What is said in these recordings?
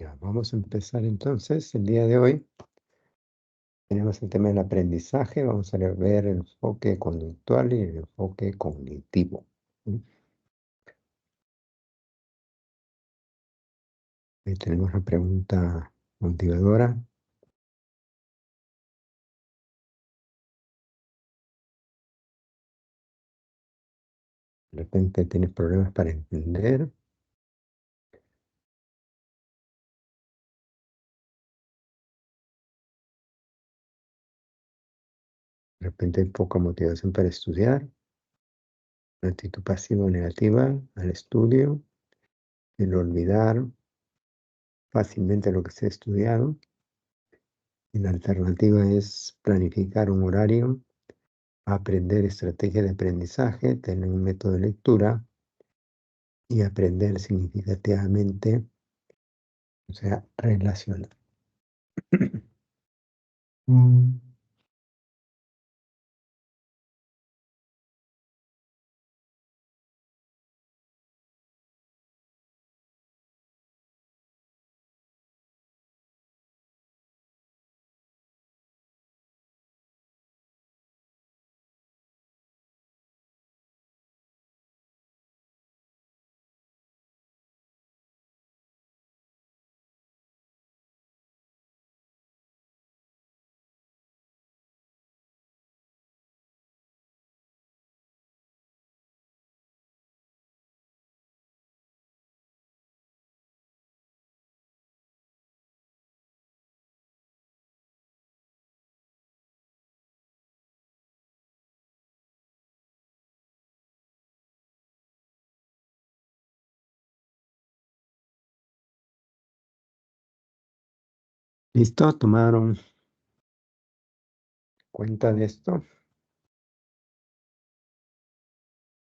Ya, vamos a empezar entonces el día de hoy. Tenemos el tema del aprendizaje. Vamos a ver el enfoque conductual y el enfoque cognitivo. ¿Sí? Ahí tenemos la pregunta motivadora. De repente tienes problemas para entender. De repente hay poca motivación para estudiar. Una actitud pasiva o negativa al estudio. El olvidar fácilmente lo que se ha estudiado. Y la alternativa es planificar un horario, aprender estrategias de aprendizaje, tener un método de lectura y aprender significativamente, o sea, relacionar. Mm. ¿Listo? ¿Tomaron cuenta de esto?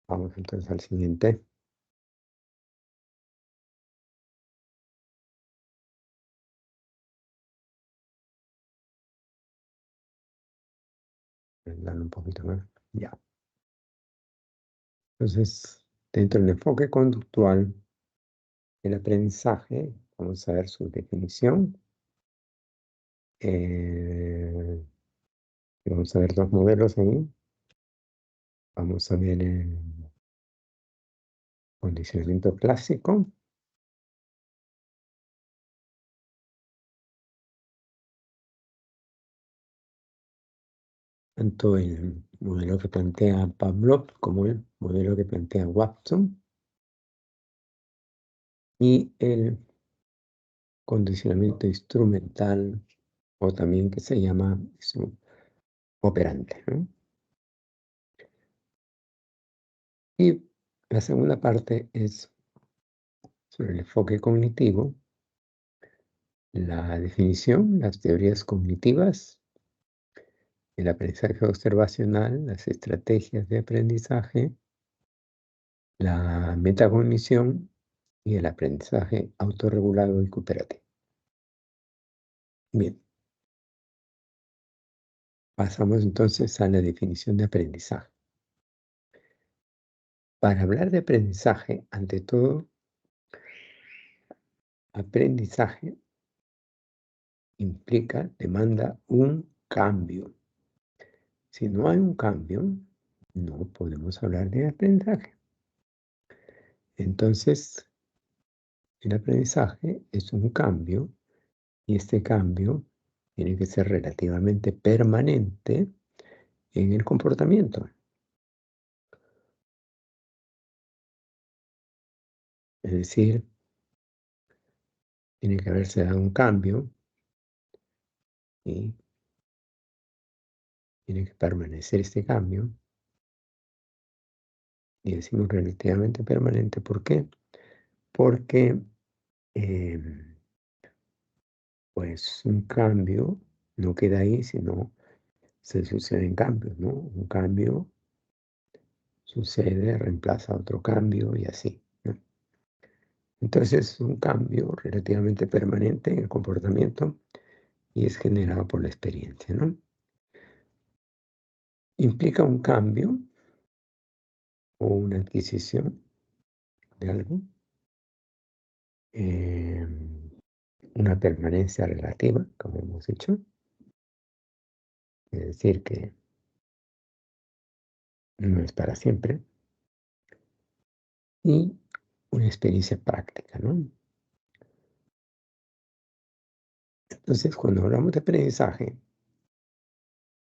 Vamos entonces al siguiente. Darle un poquito más. Ya. Entonces, dentro del enfoque conductual, el aprendizaje, vamos a ver su definición. Vamos a ver dos modelos ahí. Vamos a ver el condicionamiento clásico. Tanto el modelo que plantea Pavlov como el modelo que plantea Watson. Y el condicionamiento instrumental, o también que se llama operante, ¿no? Y la segunda parte es sobre el enfoque cognitivo, la definición, las teorías cognitivas, el aprendizaje observacional, las estrategias de aprendizaje, la metacognición y el aprendizaje autorregulado y cooperativo. Bien, pasamos entonces a la definición de aprendizaje. Para hablar de aprendizaje, ante todo, aprendizaje implica, demanda un cambio. Si no hay un cambio, no podemos hablar de aprendizaje. Entonces, el aprendizaje es un cambio y este cambio tiene que ser relativamente permanente en el comportamiento. Es decir, tiene que haberse dado un cambio y tiene que permanecer este cambio. Y decimos relativamente permanente, ¿por qué? Porque pues un cambio no queda ahí, sino se suceden cambios, ¿no? Un cambio sucede, reemplaza otro cambio y así, ¿no? Entonces es un cambio relativamente permanente en el comportamiento y es generado por la experiencia, ¿no? Implica un cambio o una adquisición de algo. una permanencia relativa, como hemos dicho, es decir, que no es para siempre, y una experiencia práctica, ¿no? Entonces, cuando hablamos de aprendizaje,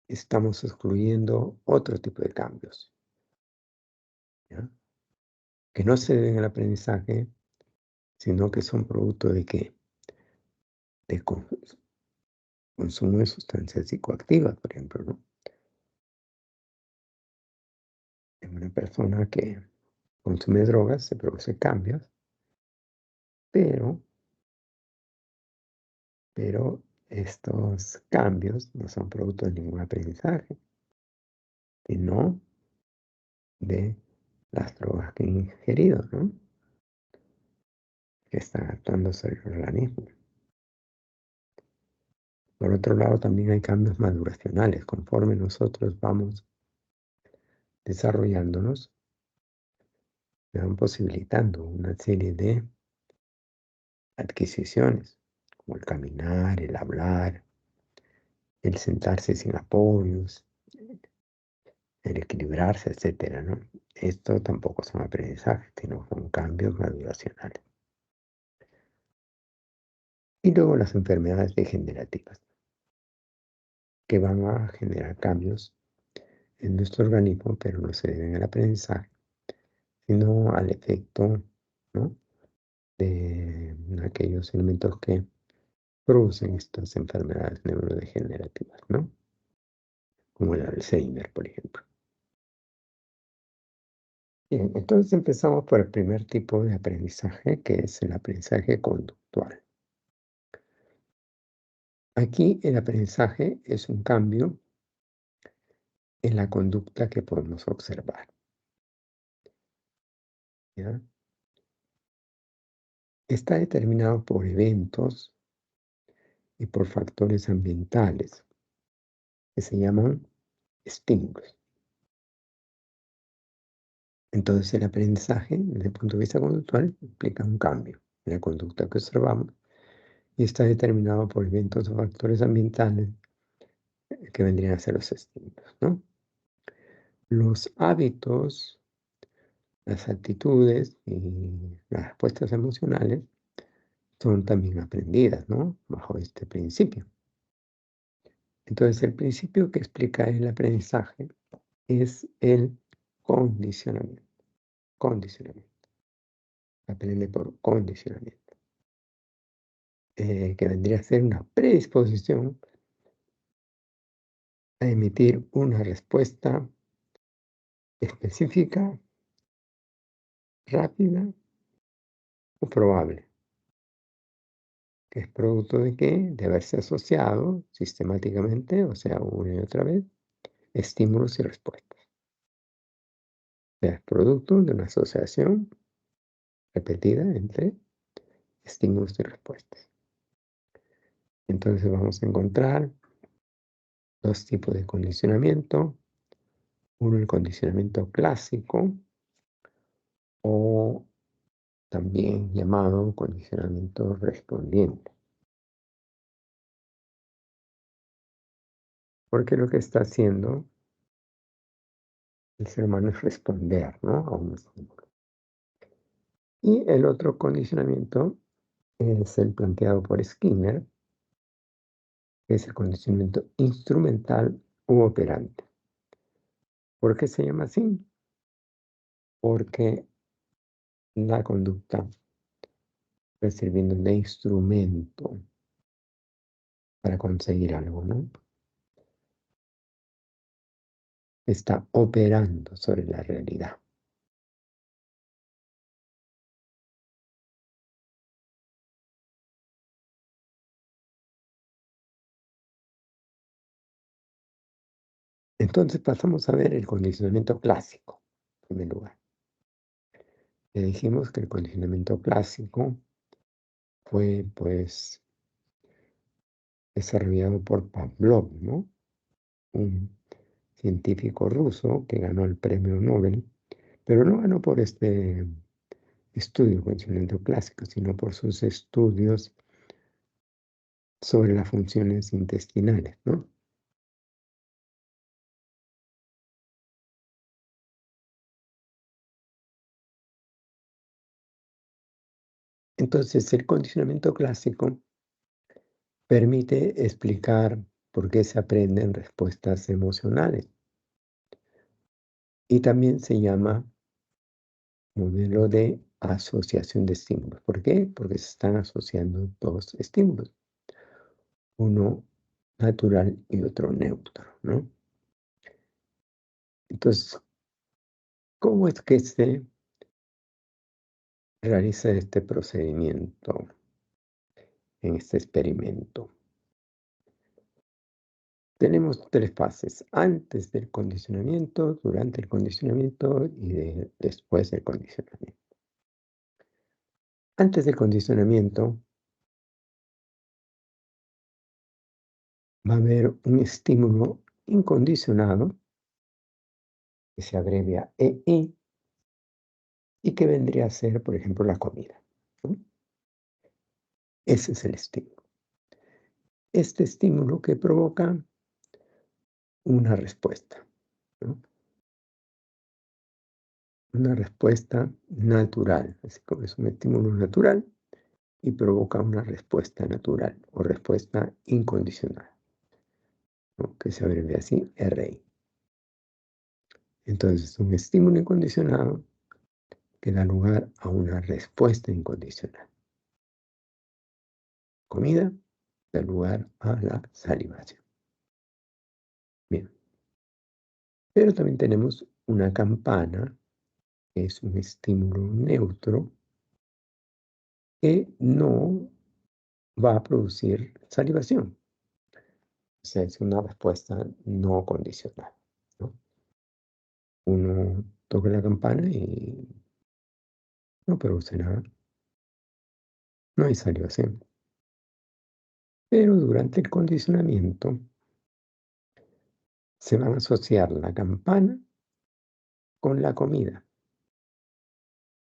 estamos excluyendo otro tipo de cambios, ¿ya? Que no se deben al aprendizaje, sino que son producto de qué? De consumo de sustancias psicoactivas, por ejemplo, ¿no? En una persona que consume drogas se producen cambios, pero, pero estos cambios no son producto de ningún aprendizaje, sino de las drogas que han ingerido, ¿no? Que están actuando sobre el organismo. Por otro lado, también hay cambios maduracionales. Conforme nosotros vamos desarrollándonos, se van posibilitando una serie de adquisiciones, como el caminar, el hablar, el sentarse sin apoyos, el equilibrarse, etcétera, ¿no? Esto tampoco son aprendizajes, sino son cambios maduracionales. Y luego las enfermedades degenerativas, que van a generar cambios en nuestro organismo, pero no se deben al aprendizaje, sino al efecto, ¿no? De aquellos elementos que producen estas enfermedades neurodegenerativas, ¿no? Como el Alzheimer, por ejemplo. Bien, entonces empezamos por el primer tipo de aprendizaje, que es el aprendizaje conductual. Aquí el aprendizaje es un cambio en la conducta que podemos observar, ¿ya? Está determinado por eventos y por factores ambientales que se llaman estímulos. Entonces el aprendizaje, desde el punto de vista conductual, implica un cambio en la conducta que observamos y está determinado por eventos o factores ambientales que vendrían a ser los estímulos, ¿no? Los hábitos, las actitudes y las respuestas emocionales son también aprendidas, ¿no? Bajo este principio. Entonces, el principio que explica el aprendizaje es el condicionamiento. Condicionamiento. Aprende por condicionamiento. Que vendría a ser una predisposición a emitir una respuesta específica, rápida o probable, que es producto de qué? De haberse asociado sistemáticamente, o sea, una y otra vez, estímulos y respuestas. O sea, es producto de una asociación repetida entre estímulos y respuestas. Entonces vamos a encontrar dos tipos de condicionamiento. Uno, el condicionamiento clásico o también llamado condicionamiento respondiente. Porque lo que está haciendo el ser humano es responder, ¿no? A un estímulo. Y el otro condicionamiento es el planteado por Skinner, que es el condicionamiento instrumental u operante. ¿Por qué se llama así? Porque la conducta está sirviendo de instrumento para conseguir algo, ¿no? Está operando sobre la realidad. Entonces pasamos a ver el condicionamiento clásico, en primer lugar. Le dijimos que el condicionamiento clásico fue, pues, desarrollado por Pavlov, ¿no? Un científico ruso que ganó el premio Nobel, pero no ganó por este estudio condicionamiento clásico, sino por sus estudios sobre las funciones intestinales, ¿no? Entonces, el condicionamiento clásico permite explicar por qué se aprenden respuestas emocionales y también se llama modelo de asociación de estímulos. ¿Por qué? Porque se están asociando dos estímulos, uno natural y otro neutro, ¿no? Entonces, ¿cómo es que se realiza este procedimiento en este experimento? Tenemos tres fases: antes del condicionamiento, durante el condicionamiento y después del condicionamiento. Antes del condicionamiento va a haber un estímulo incondicionado que se abrevia EI y que vendría a ser, por ejemplo, la comida, ¿no? Ese es el estímulo. Este estímulo que provoca una respuesta, ¿no? Una respuesta natural, así como es un estímulo natural y provoca una respuesta natural o respuesta incondicional, ¿no? Que se abrevia así, RI. Entonces, un estímulo incondicionado que da lugar a una respuesta incondicional. Comida da lugar a la salivación. Bien, pero también tenemos una campana, que es un estímulo neutro que no va a producir salivación. O sea, es una respuesta no condicional, ¿no? Uno toca la campana y no produce nada, no hay salivación. Pero durante el condicionamiento se van a asociar la campana con la comida.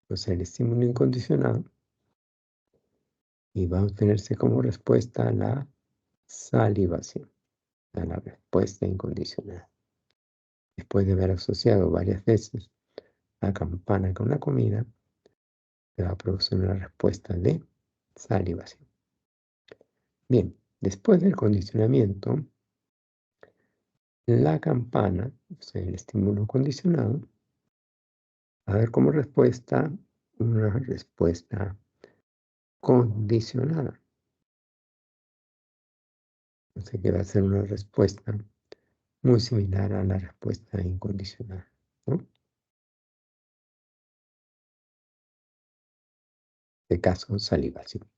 O sea, el estímulo incondicionado, y va a obtenerse como respuesta la salivación, a la respuesta incondicional. Después de haber asociado varias veces la campana con la comida, se va a producir una respuesta de salivación. Bien, después del condicionamiento, la campana, o sea, el estímulo condicionado, va a dar como respuesta una respuesta condicionada. O sea, que va a ser una respuesta muy similar a la respuesta incondicional, ¿no? De caso, salivación. O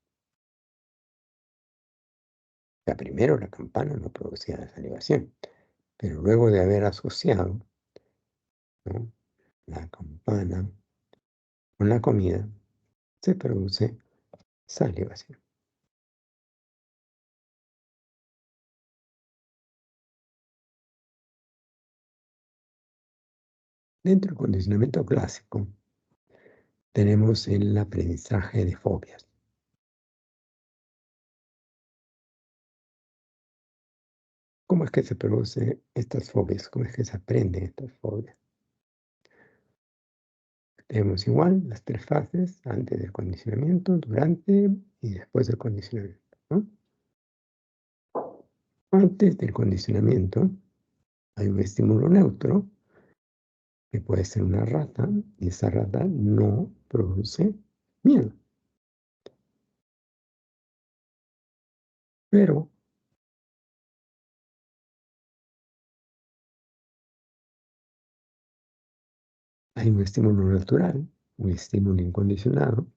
sea, primero la campana no producía la salivación, pero luego de haber asociado, ¿no?, la campana con la comida, se produce salivación. Dentro del condicionamiento clásico, tenemos el aprendizaje de fobias. ¿Cómo es que se producen estas fobias? ¿Cómo es que se aprenden estas fobias? Tenemos igual las tres fases: antes del condicionamiento, durante y después del condicionamiento, ¿no? Antes del condicionamiento hay un estímulo neutro, que puede ser una rata, y esa rata no produce miedo. Pero hay un estímulo natural, un estímulo incondicionado,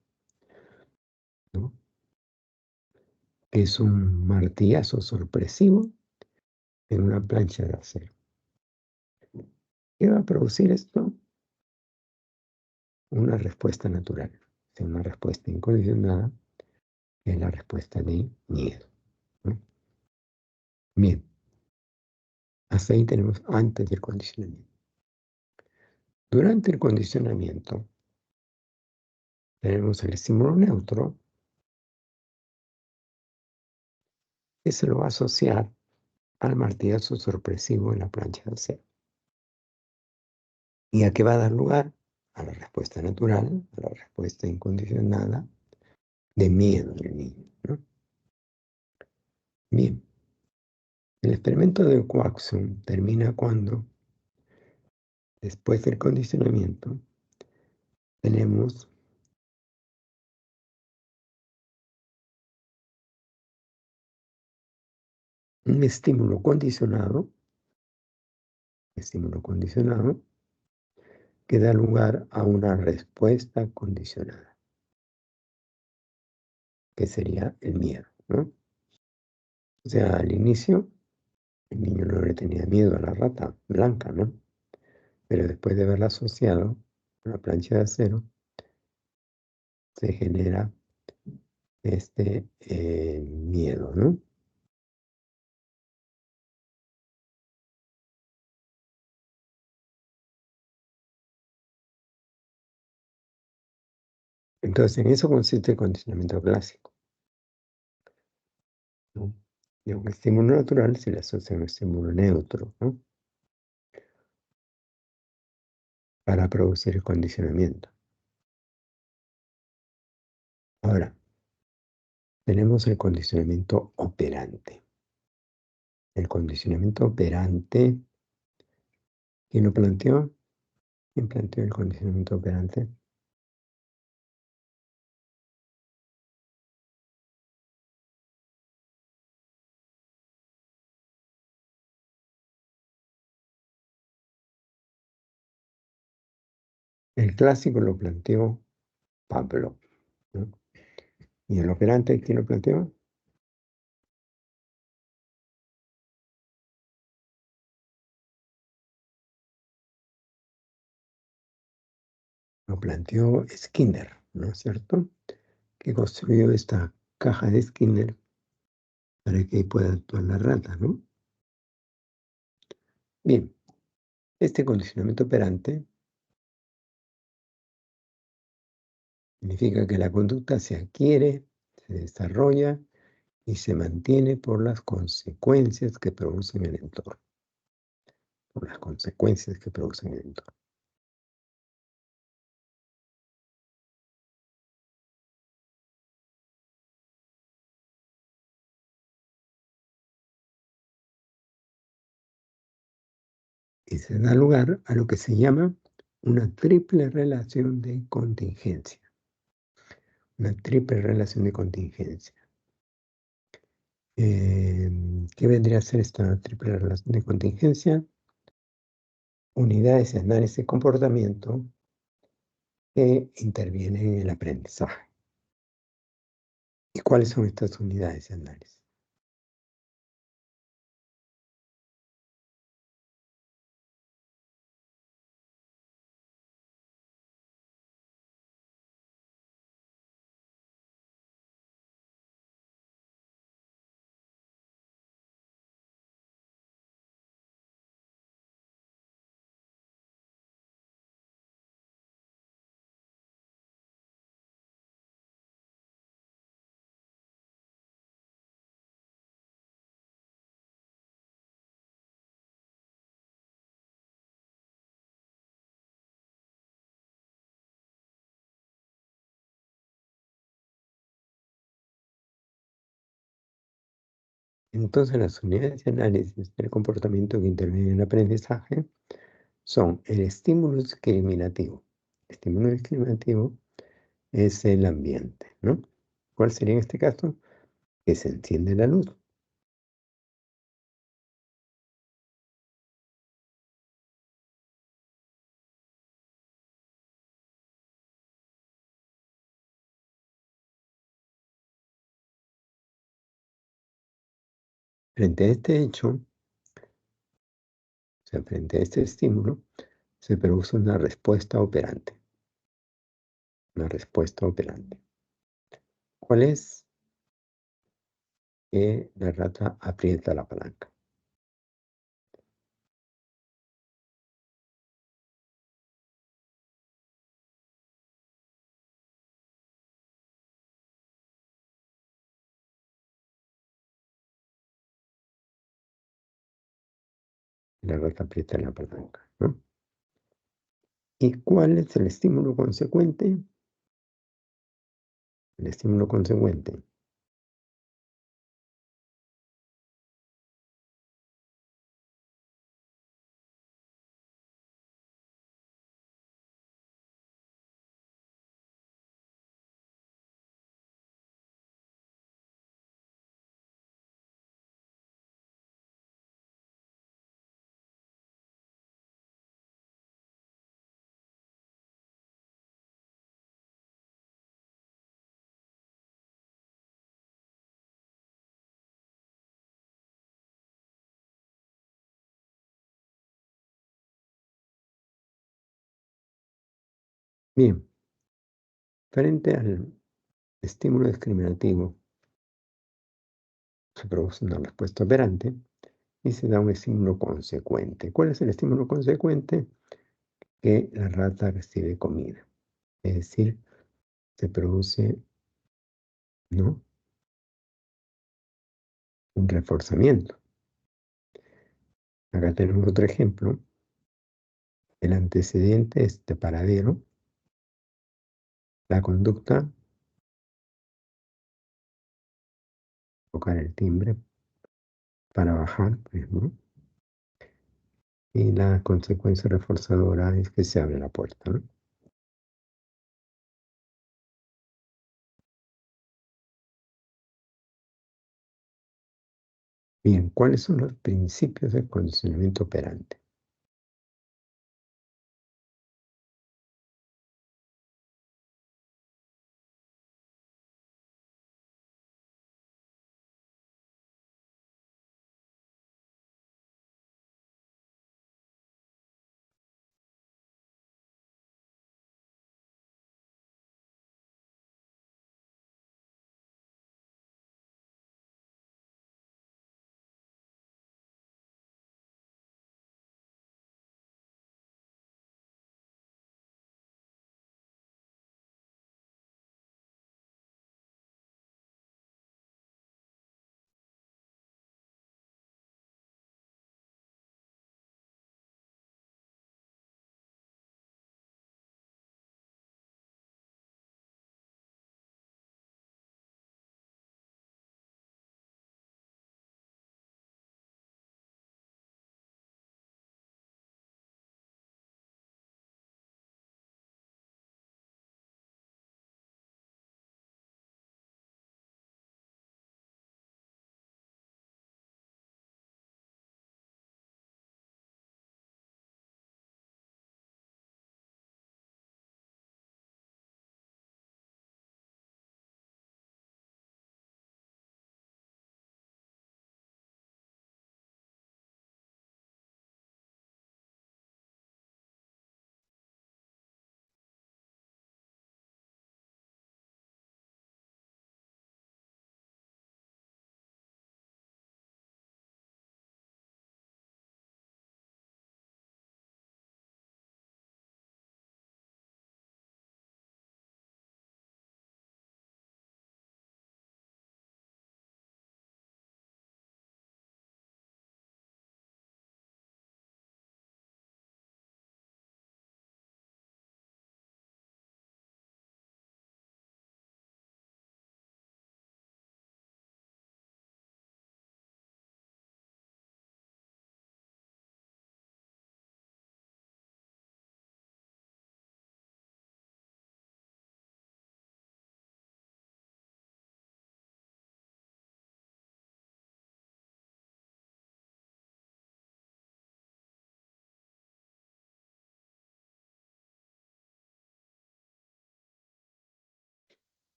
¿no?, que es un martillazo sorpresivo en una plancha de acero. ¿Qué va a producir esto? Una respuesta natural, o sea, una respuesta incondicionada, que es la respuesta de miedo, ¿no? Bien, hasta ahí tenemos antes del condicionamiento. Durante el condicionamiento tenemos el estímulo neutro, que se lo va a asociar al martillazo sorpresivo en la plancha de acero. ¿Y a qué va a dar lugar? A la respuesta natural, a la respuesta incondicionada de miedo del niño, ¿no? Bien, el experimento de Coaxum termina cuando, después del condicionamiento, tenemos un estímulo condicionado que da lugar a una respuesta condicionada, que sería el miedo, ¿no? O sea, al inicio, el niño no le tenía miedo a la rata blanca, ¿no? Pero después de haberla asociado a la plancha de acero, se genera este miedo, ¿no? Entonces, en eso consiste el condicionamiento clásico, ¿no? Y a un estímulo natural se le asocia un estímulo neutro, ¿no? Para producir el condicionamiento. Ahora, tenemos el condicionamiento operante. El condicionamiento operante, ¿quién lo planteó? ¿Quién planteó el condicionamiento operante? El clásico lo planteó Pablo, ¿no? ¿Y el operante quién lo planteó? Lo planteó Skinner, ¿no es cierto? Que construyó esta caja de Skinner para que pueda actuar la rata, ¿no? Bien, este condicionamiento operante significa que la conducta se adquiere, se desarrolla y se mantiene por las consecuencias que producen el entorno. Por las consecuencias que producen el entorno. Y se da lugar a lo que se llama una triple relación de contingencia. Una triple relación de contingencia. ¿Qué vendría a ser esta triple relación de contingencia? Unidades de análisis de comportamiento que intervienen en el aprendizaje. ¿Y cuáles son estas unidades de análisis? Entonces, las unidades de análisis del comportamiento que intervienen en el aprendizaje son el estímulo discriminativo. El estímulo discriminativo es el ambiente, ¿no? ¿Cuál sería en este caso? Que se enciende la luz. Frente a este hecho, o sea, frente a este estímulo, se produce una respuesta operante. Una respuesta operante. ¿Cuál es? Que la rata aprieta la palanca. La rata aprieta la palanca, ¿no? ¿Y cuál es el estímulo consecuente? El estímulo consecuente. Bien, frente al estímulo discriminativo se produce una respuesta operante y se da un estímulo consecuente. ¿Cuál es el estímulo consecuente? Que la rata recibe comida. Es decir, se produce, ¿no?, un reforzamiento. Acá tenemos otro ejemplo. El antecedente es de paradero. La conducta, tocar el timbre para bajar, por ejemplo. Y la consecuencia reforzadora es que se abre la puerta, ¿no? Bien, ¿cuáles son los principios del condicionamiento operante?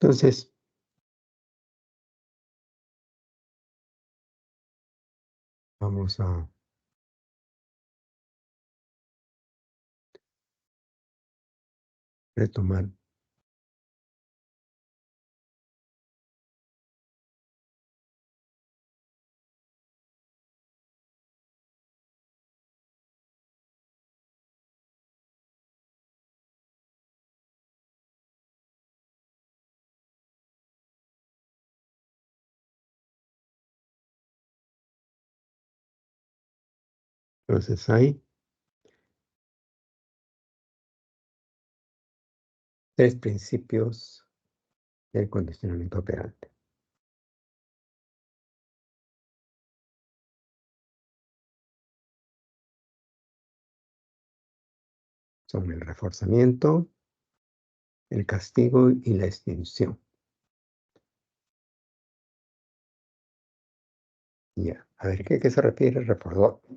Entonces, vamos a retomar entonces hay 3 principios del condicionamiento operante. Son el reforzamiento, el castigo y la extinción. Ya, a ver, ¿qué se refiere el reforzamiento?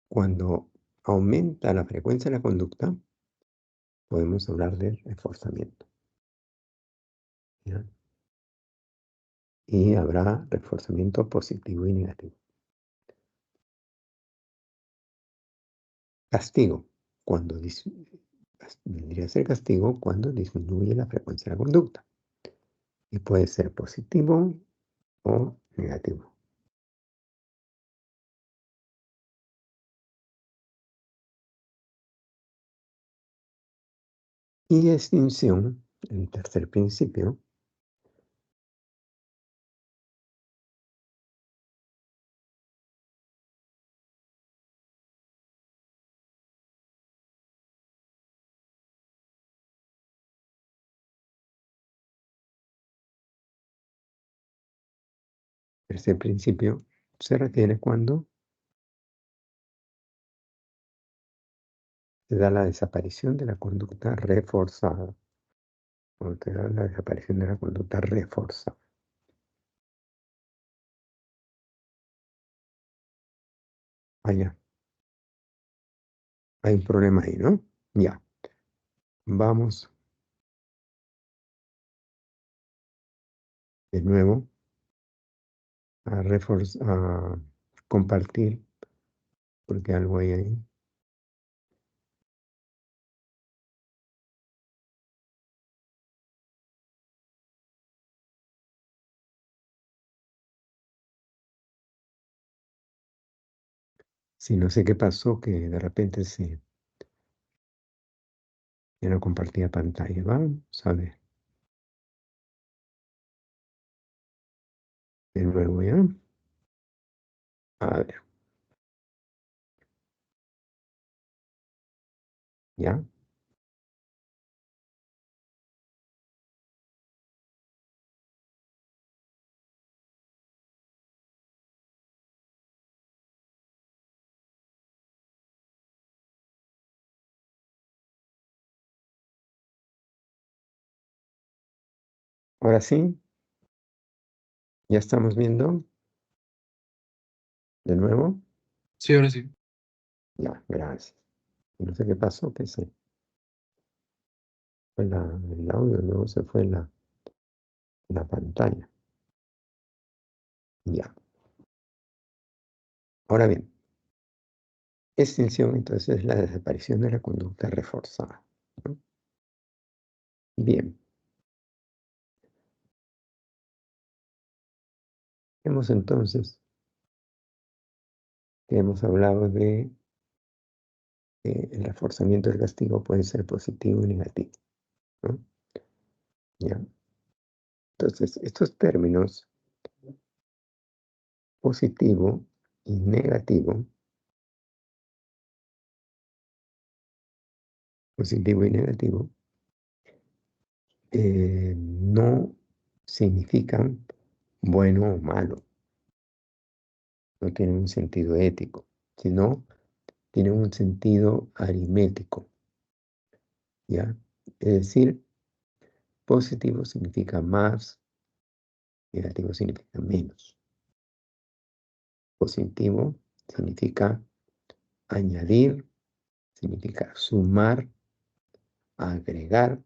Cuando aumenta la frecuencia de la conducta, podemos hablar de reforzamiento, ¿ya? Y habrá reforzamiento positivo y negativo. Castigo, vendría a ser castigo cuando disminuye la frecuencia de la conducta. Y puede ser positivo o negativo. Y extinción, el tercer principio, se refiere cuando se da la desaparición de la conducta reforzada. Cuando te da la desaparición de la conducta reforzada. Allá. Hay un problema ahí, ¿no? Ya. Vamos de nuevo a compartir, porque algo hay ahí. Si no sé qué pasó, que de repente ya no compartía pantalla. Vamos a ver. De nuevo ya. A ver. Ya. Ahora sí, ya estamos viendo de nuevo. Sí, ahora sí. Ya, gracias. No sé qué pasó, que se fue el audio, luego se fue la pantalla. Ya. Ahora bien, extinción entonces es la desaparición de la conducta reforzada, ¿no? Bien. Hemos entonces que hemos hablado de que el reforzamiento del castigo puede ser positivo y negativo, ¿no? Ya. Entonces, estos términos, positivo y negativo, no significan bueno o malo, no tienen un sentido ético, sino tienen un sentido aritmético, ¿ya? Es decir, positivo significa más, negativo significa menos. Positivo significa añadir, significa sumar, agregar,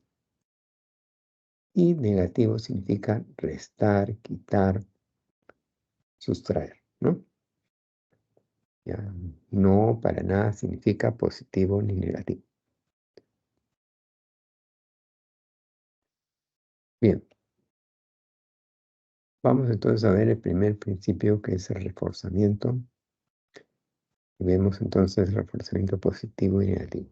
y negativo significa restar, quitar, sustraer, ¿no? Ya, no para nada significa positivo ni negativo. Bien, vamos entonces a ver el primer principio, que es el reforzamiento. Y vemos entonces el reforzamiento positivo y negativo.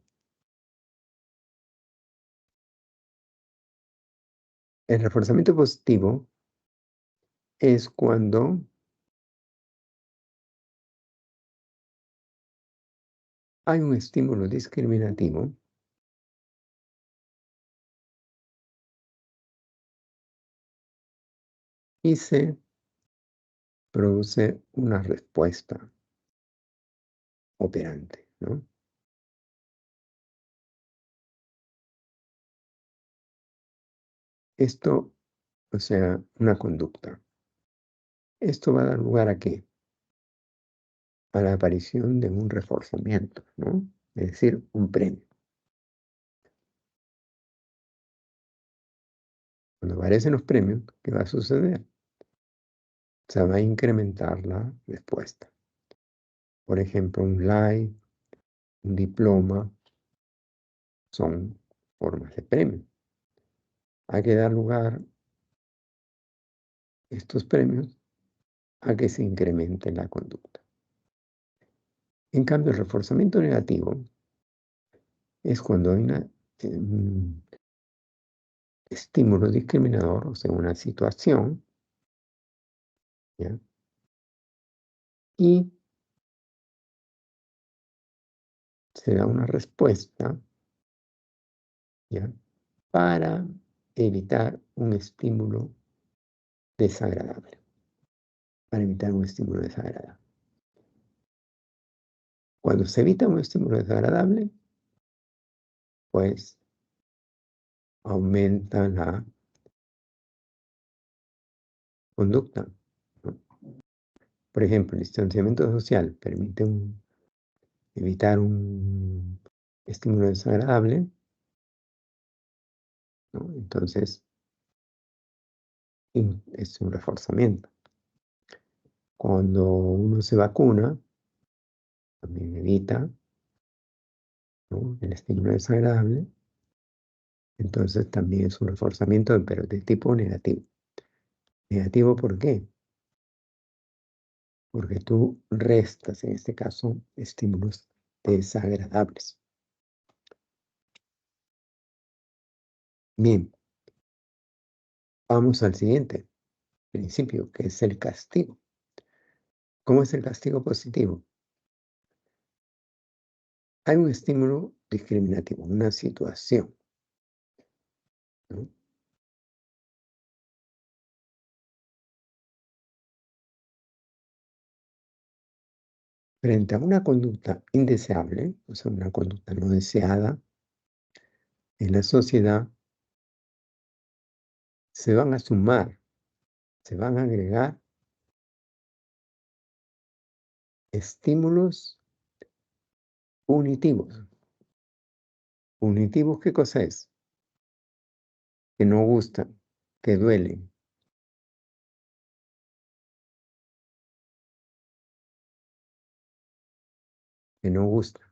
El reforzamiento positivo es cuando hay un estímulo discriminativo y se produce una respuesta operante, ¿no? Esto, o sea, una conducta. Esto va a dar lugar ¿a qué? A la aparición de un reforzamiento, ¿no? Es decir, un premio. Cuando aparecen los premios, ¿qué va a suceder? Se va a incrementar la respuesta. Por ejemplo, un like, un diploma, son formas de premio. Hay que dar lugar estos premios a que se incremente la conducta. En cambio, el reforzamiento negativo es cuando hay un estímulo discriminador, o sea, una situación, ¿ya? Y se da una respuesta, ¿ya? Para evitar un estímulo desagradable. Para evitar un estímulo desagradable. Cuando se evita un estímulo desagradable, pues aumenta la conducta, ¿no? Por ejemplo, el distanciamiento social permite evitar un estímulo desagradable, ¿no? Entonces, es un reforzamiento. Cuando uno se vacuna, también evita, ¿no?, el estímulo desagradable. Entonces, también es un reforzamiento, pero de tipo negativo. ¿Negativo por qué? Porque tú restas, en este caso, estímulos desagradables. Bien, vamos al siguiente principio, que es el castigo. ¿Cómo es el castigo positivo? Hay un estímulo discriminativo, una situación, ¿no? Frente a una conducta indeseable, o sea, una conducta no deseada en la sociedad, se van a sumar, se van a agregar estímulos punitivos. ¿Punitivos qué cosa es? Que no gustan, que duelen. Que no gustan.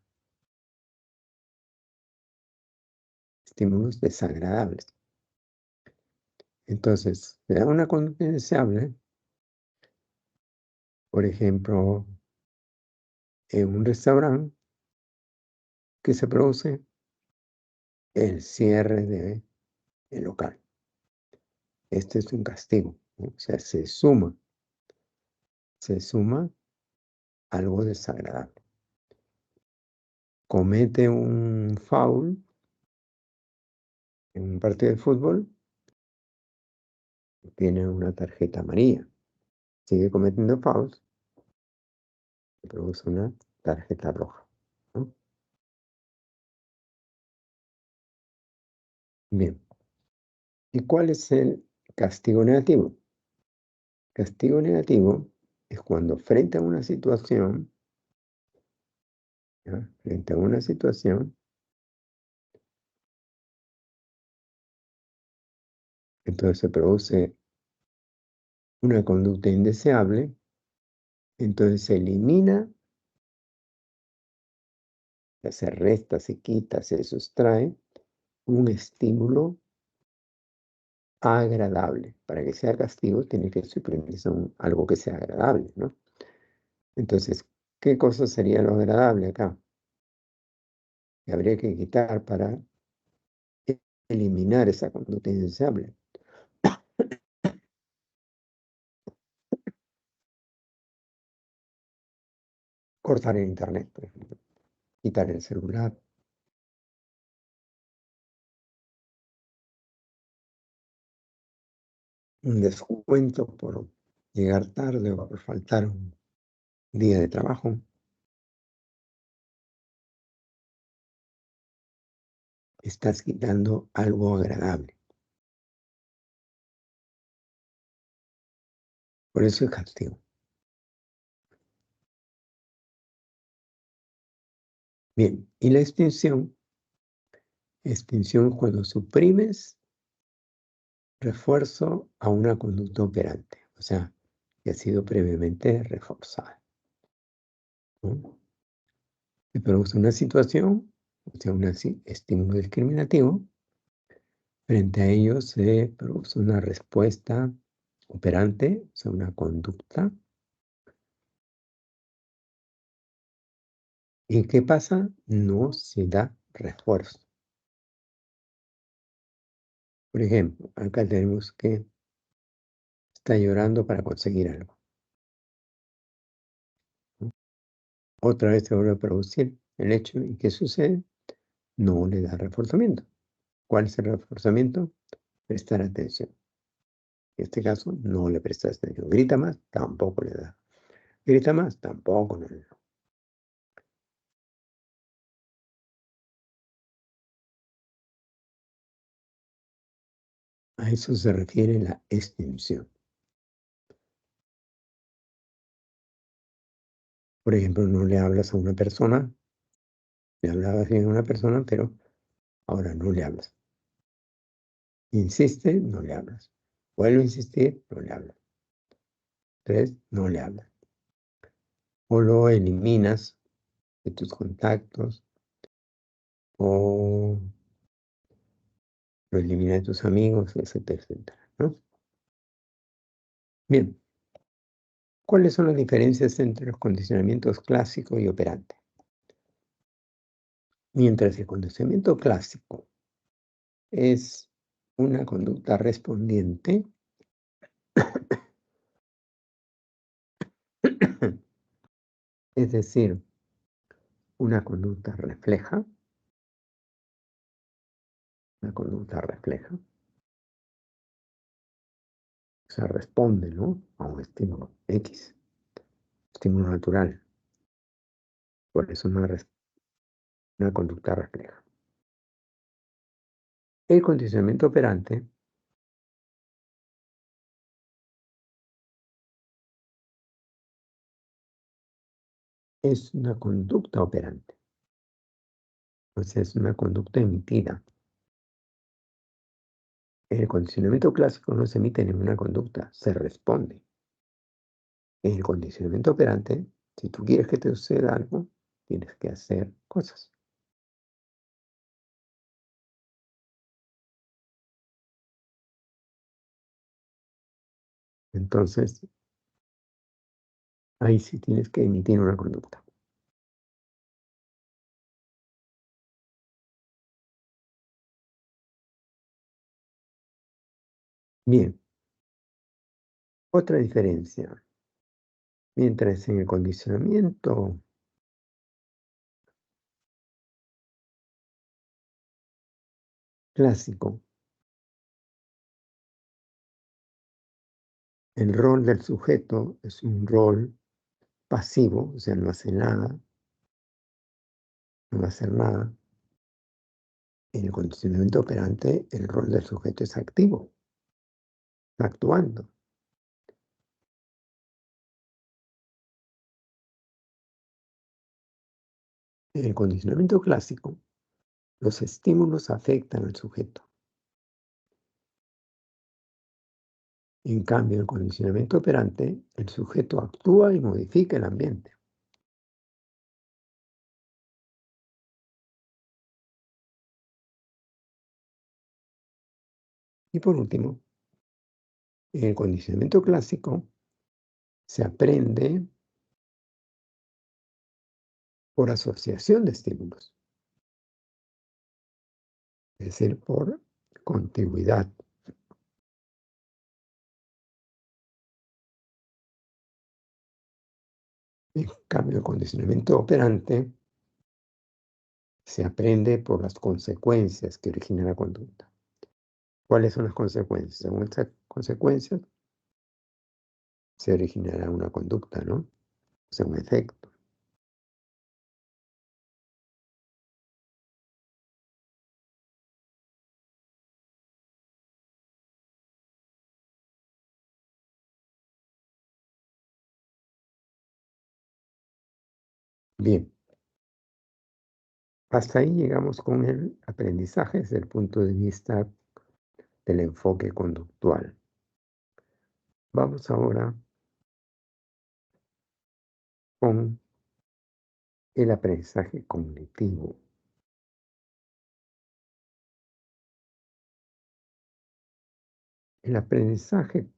Estímulos desagradables. Entonces, se da una conducta indeseable, por ejemplo, en un restaurante, que se produce el cierre del local. Este es un castigo, ¿no? O sea, se suma algo desagradable. Comete un foul en un partido de fútbol, tiene una tarjeta amarilla. Sigue cometiendo fouls, produce una tarjeta roja, ¿no? Bien. ¿Y cuál es el castigo negativo? Castigo negativo es cuando frente a una situación, ¿ya?, frente a una situación, Entonces se produce una conducta indeseable, entonces se elimina, se resta, se quita, se sustrae un estímulo agradable. Para que sea castigo tiene que suprimirse algo que sea agradable, ¿no? Entonces, ¿qué cosa sería lo agradable acá? Que habría que quitar para eliminar esa conducta indeseable. Cortar el internet, por ejemplo. Quitar el celular. Un descuento por llegar tarde o por faltar un día de trabajo. Estás quitando algo agradable. Por eso es castigo. Bien, y la extinción. Extinción cuando suprimes refuerzo a una conducta operante, o sea, que ha sido previamente reforzada, ¿no? Se produce una situación, o sea, un estímulo discriminativo. Frente a ello se produce una respuesta operante, o sea, una conducta. ¿Y qué pasa? No se da refuerzo. Por ejemplo, acá tenemos que está llorando para conseguir algo, ¿no? Otra vez se vuelve a producir el hecho y ¿qué sucede? No le da reforzamiento. ¿Cuál es el reforzamiento? Prestar atención. En este caso, no le prestas atención. Grita más, tampoco le da. Grita más, tampoco no le da. A eso se refiere la extinción. Por ejemplo, no le hablas a una persona, le hablabas bien a una persona, pero ahora no le hablas. Insiste, no le hablas. Vuelve a insistir, no le hablas. 3, no le hablas. O lo eliminas de tus contactos, o lo eliminas de tus amigos, etcétera, etcétera, ¿no? Bien, ¿cuáles son las diferencias entre los condicionamientos clásico y operante? Mientras el condicionamiento clásico es una conducta respondiente, es decir, una conducta refleja, o sea, responde, ¿no?, a un estímulo X, estímulo natural. Por eso una conducta refleja. El condicionamiento operante es una conducta operante, o sea, es una conducta emitida. El condicionamiento clásico no se emite ninguna conducta, se responde. En el condicionamiento operante, si tú quieres que te suceda algo, tienes que hacer cosas. Entonces, ahí sí tienes que emitir una conducta. Bien, otra diferencia. Mientras en el condicionamiento clásico, el rol del sujeto es un rol pasivo, o sea, no hace nada, no va a hacer nada. En el condicionamiento operante, el rol del sujeto es activo, está actuando. En el condicionamiento clásico, los estímulos afectan al sujeto. En cambio, el condicionamiento operante, el sujeto actúa y modifica el ambiente. Y por último, en el condicionamiento clásico se aprende por asociación de estímulos, es decir, por contigüidad. En cambio, el condicionamiento operante se aprende por las consecuencias que origina la conducta. ¿Cuáles son las consecuencias? Según estas consecuencias se originará una conducta, ¿no? O sea, un efecto. Bien, hasta ahí llegamos con el aprendizaje desde el punto de vista del enfoque conductual. Vamos ahora con el aprendizaje cognitivo. El aprendizaje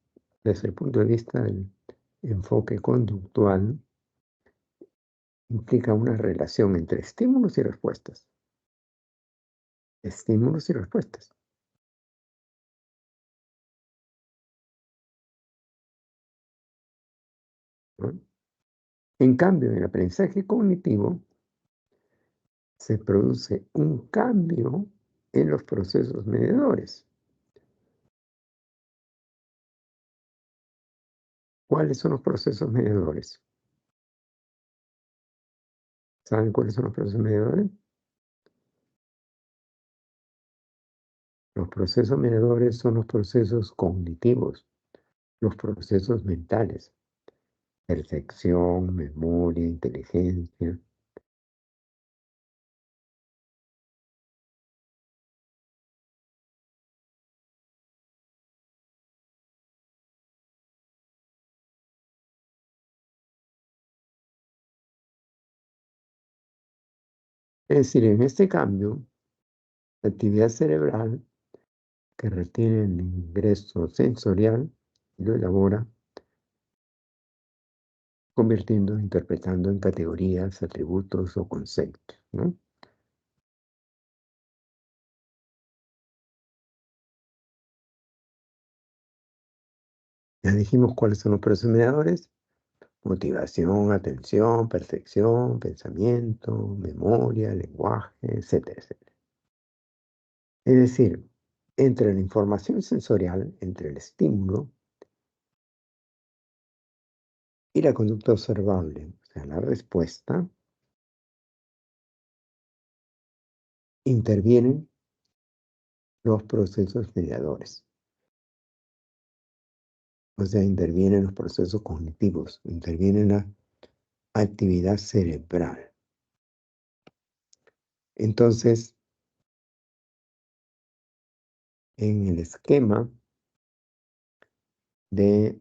desde el punto de vista del enfoque conductual implica una relación entre estímulos y respuestas. Estímulos y respuestas, ¿no? En cambio, en el aprendizaje cognitivo se produce un cambio en los procesos mediadores. ¿Cuáles son los procesos mediadores? ¿Saben cuáles son los procesos mediadores? Los procesos mediadores son los procesos cognitivos, los procesos mentales, percepción, memoria, inteligencia. Es decir, en este cambio, la actividad cerebral que retiene el ingreso sensorial y lo elabora, convirtiendo, interpretando en categorías, atributos o conceptos, ¿no? Ya dijimos cuáles son los procesos mediadores: motivación, atención, percepción, pensamiento, memoria, lenguaje, etcétera, etcétera. Es decir, entre la información sensorial, entre el estímulo y la conducta observable, o sea, la respuesta, intervienen los procesos mediadores. O sea, intervienen los procesos cognitivos, interviene la actividad cerebral. Entonces, en el esquema de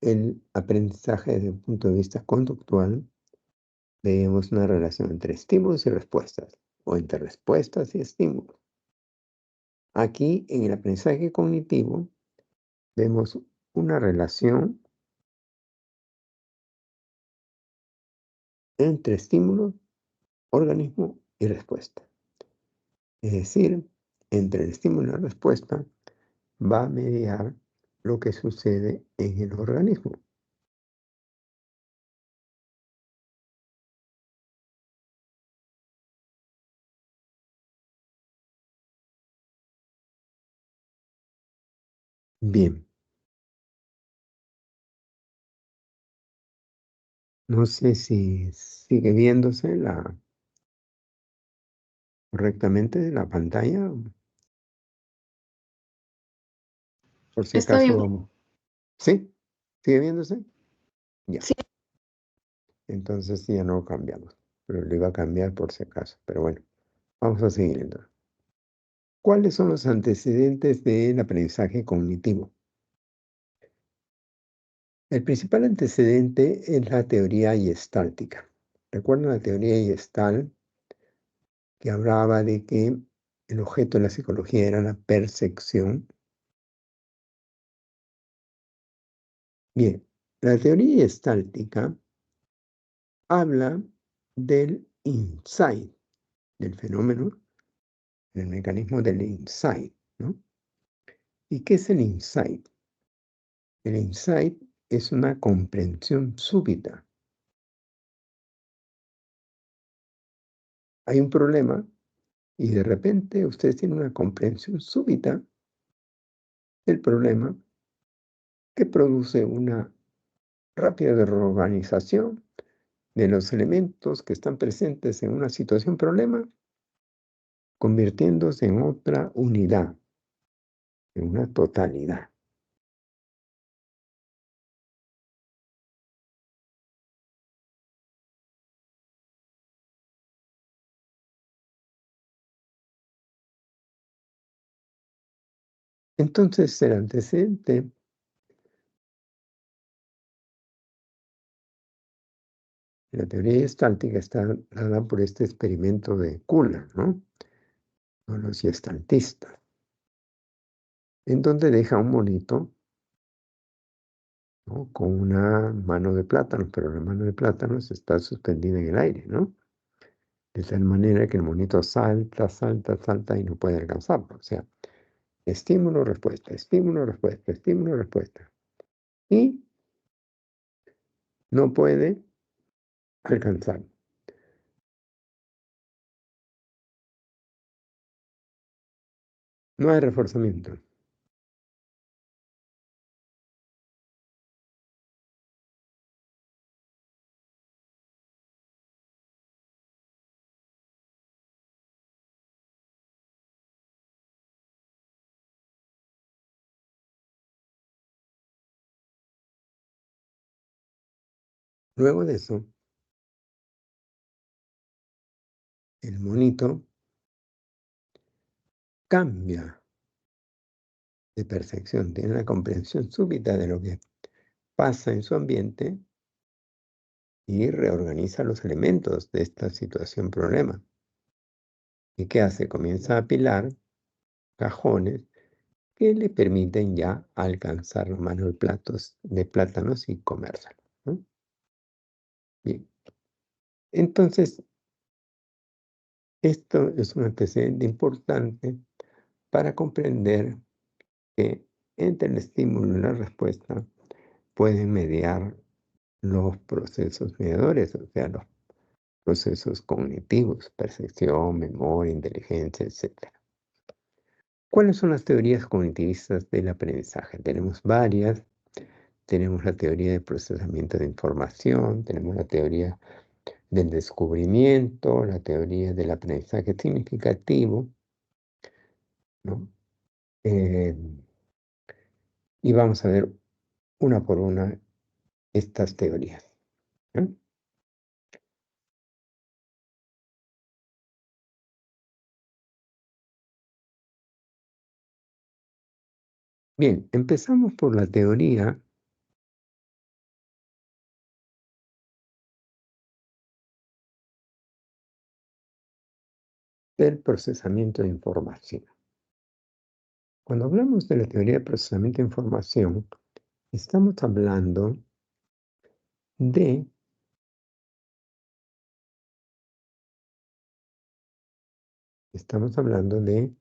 el aprendizaje desde un punto de vista conductual, vemos una relación entre estímulos y respuestas, o entre respuestas y estímulos. Aquí, en el aprendizaje cognitivo, vemos una relación entre estímulo, organismo y respuesta. Es decir, entre el estímulo y la respuesta va a mediar lo que sucede en el organismo. Bien, no sé si sigue viéndose correctamente la pantalla. Por si Está acaso bien. vamos. ¿Sí? ¿Sigue viéndose? Ya. Sí. Entonces ya no cambiamos. Pero lo iba a cambiar por si acaso. Pero bueno, vamos a seguir entonces. ¿Cuáles son los antecedentes del aprendizaje cognitivo? El principal antecedente es la teoría gestáltica. ¿Recuerdan la teoría Gestalt que hablaba de que el objeto de la psicología era la percepción? Bien, la teoría gestáltica habla del insight, del fenómeno, del mecanismo del insight, ¿no? ¿Y qué es el insight? El insight es una comprensión súbita. Hay un problema y de repente ustedes tienen una comprensión súbita del problema que produce una rápida reorganización de los elementos que están presentes en una situación problema, convirtiéndose en otra unidad, en una totalidad. Entonces, el antecedente, la teoría gestáltica está dada por este experimento de Kuhler, ¿no? O los gestaltistas, en donde deja un monito, ¿no?, con una mano de plátano, pero la mano de plátano está suspendida en el aire, ¿no? De tal manera que el monito salta, salta, salta y no puede alcanzarlo. O sea, estímulo, respuesta, estímulo, respuesta, estímulo, respuesta. Y no puede alcanzarlo. No hay reforzamiento. Luego de eso, el monito cambia de percepción, tiene una comprensión súbita de lo que pasa en su ambiente y reorganiza los elementos de esta situación problema. ¿Y qué hace? Comienza a apilar cajones que le permiten ya alcanzar la mano de plátanos y comérselo, ¿no? Bien. Entonces, esto es un antecedente importante para comprender que entre el estímulo y la respuesta pueden mediar los procesos mediadores, o sea, los procesos cognitivos, percepción, memoria, inteligencia, etc. ¿Cuáles son las teorías cognitivistas del aprendizaje? Tenemos varias. Tenemos la teoría de procesamiento de información, tenemos la teoría del descubrimiento, la teoría del aprendizaje significativo, ¿no? Eh, y vamos a ver una por una estas teorías, ¿no? Bien, empezamos por la teoría del procesamiento de información. Cuando hablamos de la teoría de procesamiento de información, estamos hablando de estamos hablando de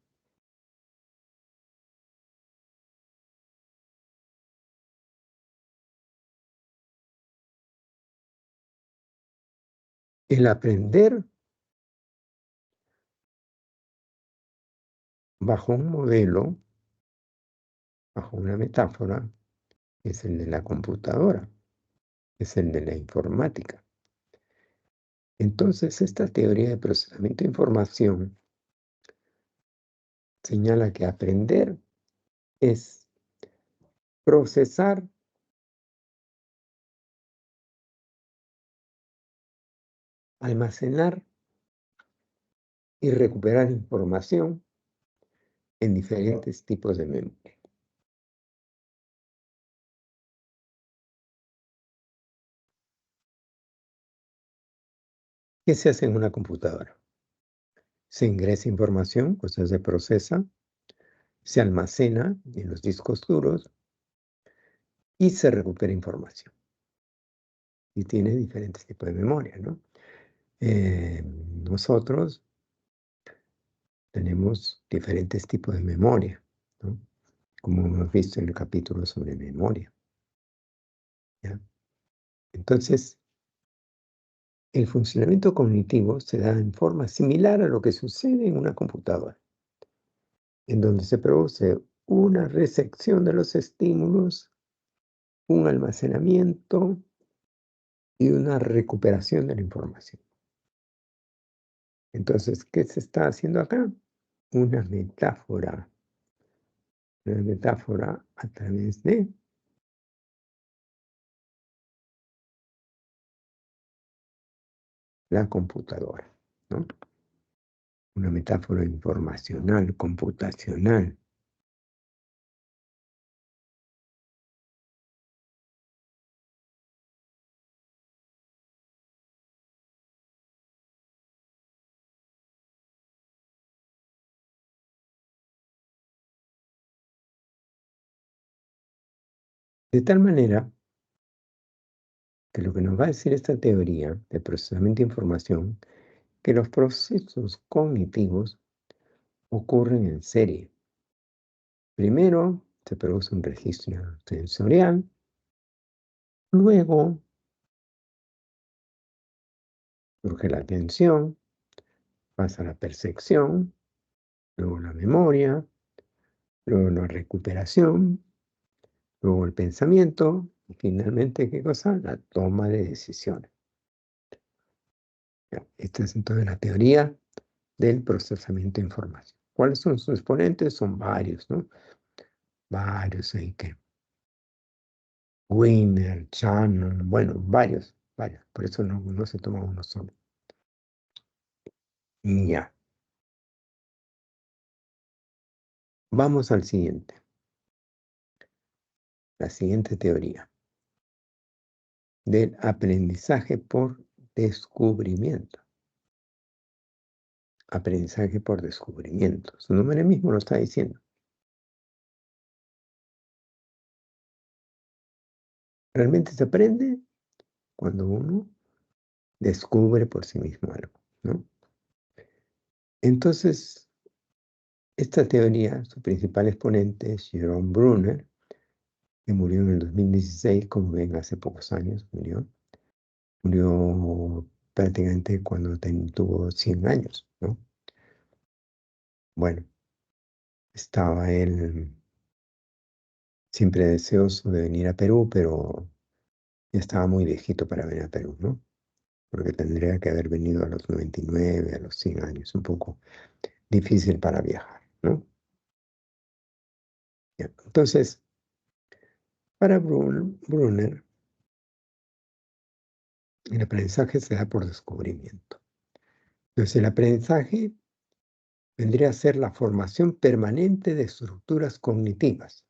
el aprender bajo un modelo, bajo una metáfora, que es el de la computadora, es el de la informática. Entonces, esta teoría de procesamiento de información señala que aprender es procesar, almacenar y recuperar información en diferentes tipos de memoria. ¿Qué se hace en una computadora? Se ingresa información, o sea, se procesa, se almacena en los discos duros y se recupera información. Y tiene diferentes tipos de memoria, ¿no? Nosotros tenemos diferentes tipos de memoria, ¿no? Como hemos visto en el capítulo sobre memoria, ¿ya? Entonces, el funcionamiento cognitivo se da en forma similar a lo que sucede en una computadora, en donde se produce una recepción de los estímulos, un almacenamiento y una recuperación de la información. Entonces, ¿qué se está haciendo acá? Una metáfora a través de la computadora, ¿no? Una metáfora informacional, computacional. De tal manera que lo que nos va a decir esta teoría de procesamiento de información, que los procesos cognitivos ocurren en serie. Primero se produce un registro sensorial, luego surge la atención, pasa la percepción, luego la memoria, luego la recuperación, luego el pensamiento y finalmente, ¿qué cosa? La toma de decisiones. Ya, esta es entonces la teoría del procesamiento de información. ¿Cuáles son sus exponentes? Son varios, ¿no? Varios hay que Wiener, Shannon, bueno, varios. Por eso no se toma uno solo. Y ya. Vamos al siguiente. La siguiente teoría del aprendizaje por descubrimiento. Aprendizaje por descubrimiento. Su nombre mismo lo está diciendo. Realmente se aprende cuando uno descubre por sí mismo algo, ¿no? Entonces, esta teoría, su principal exponente es Jerome Bruner, que murió en el 2016, como ven, hace pocos años murió. Murió prácticamente cuando tuvo 100 años, ¿no? Bueno, estaba él siempre deseoso de venir a Perú, pero ya estaba muy viejito para venir a Perú, ¿no? Porque tendría que haber venido a los 99, a los 100 años, un poco difícil para viajar, ¿no? Ya. Entonces, para Brunner, el aprendizaje se da por descubrimiento. Entonces, el aprendizaje vendría a ser la formación permanente de estructuras cognitivas.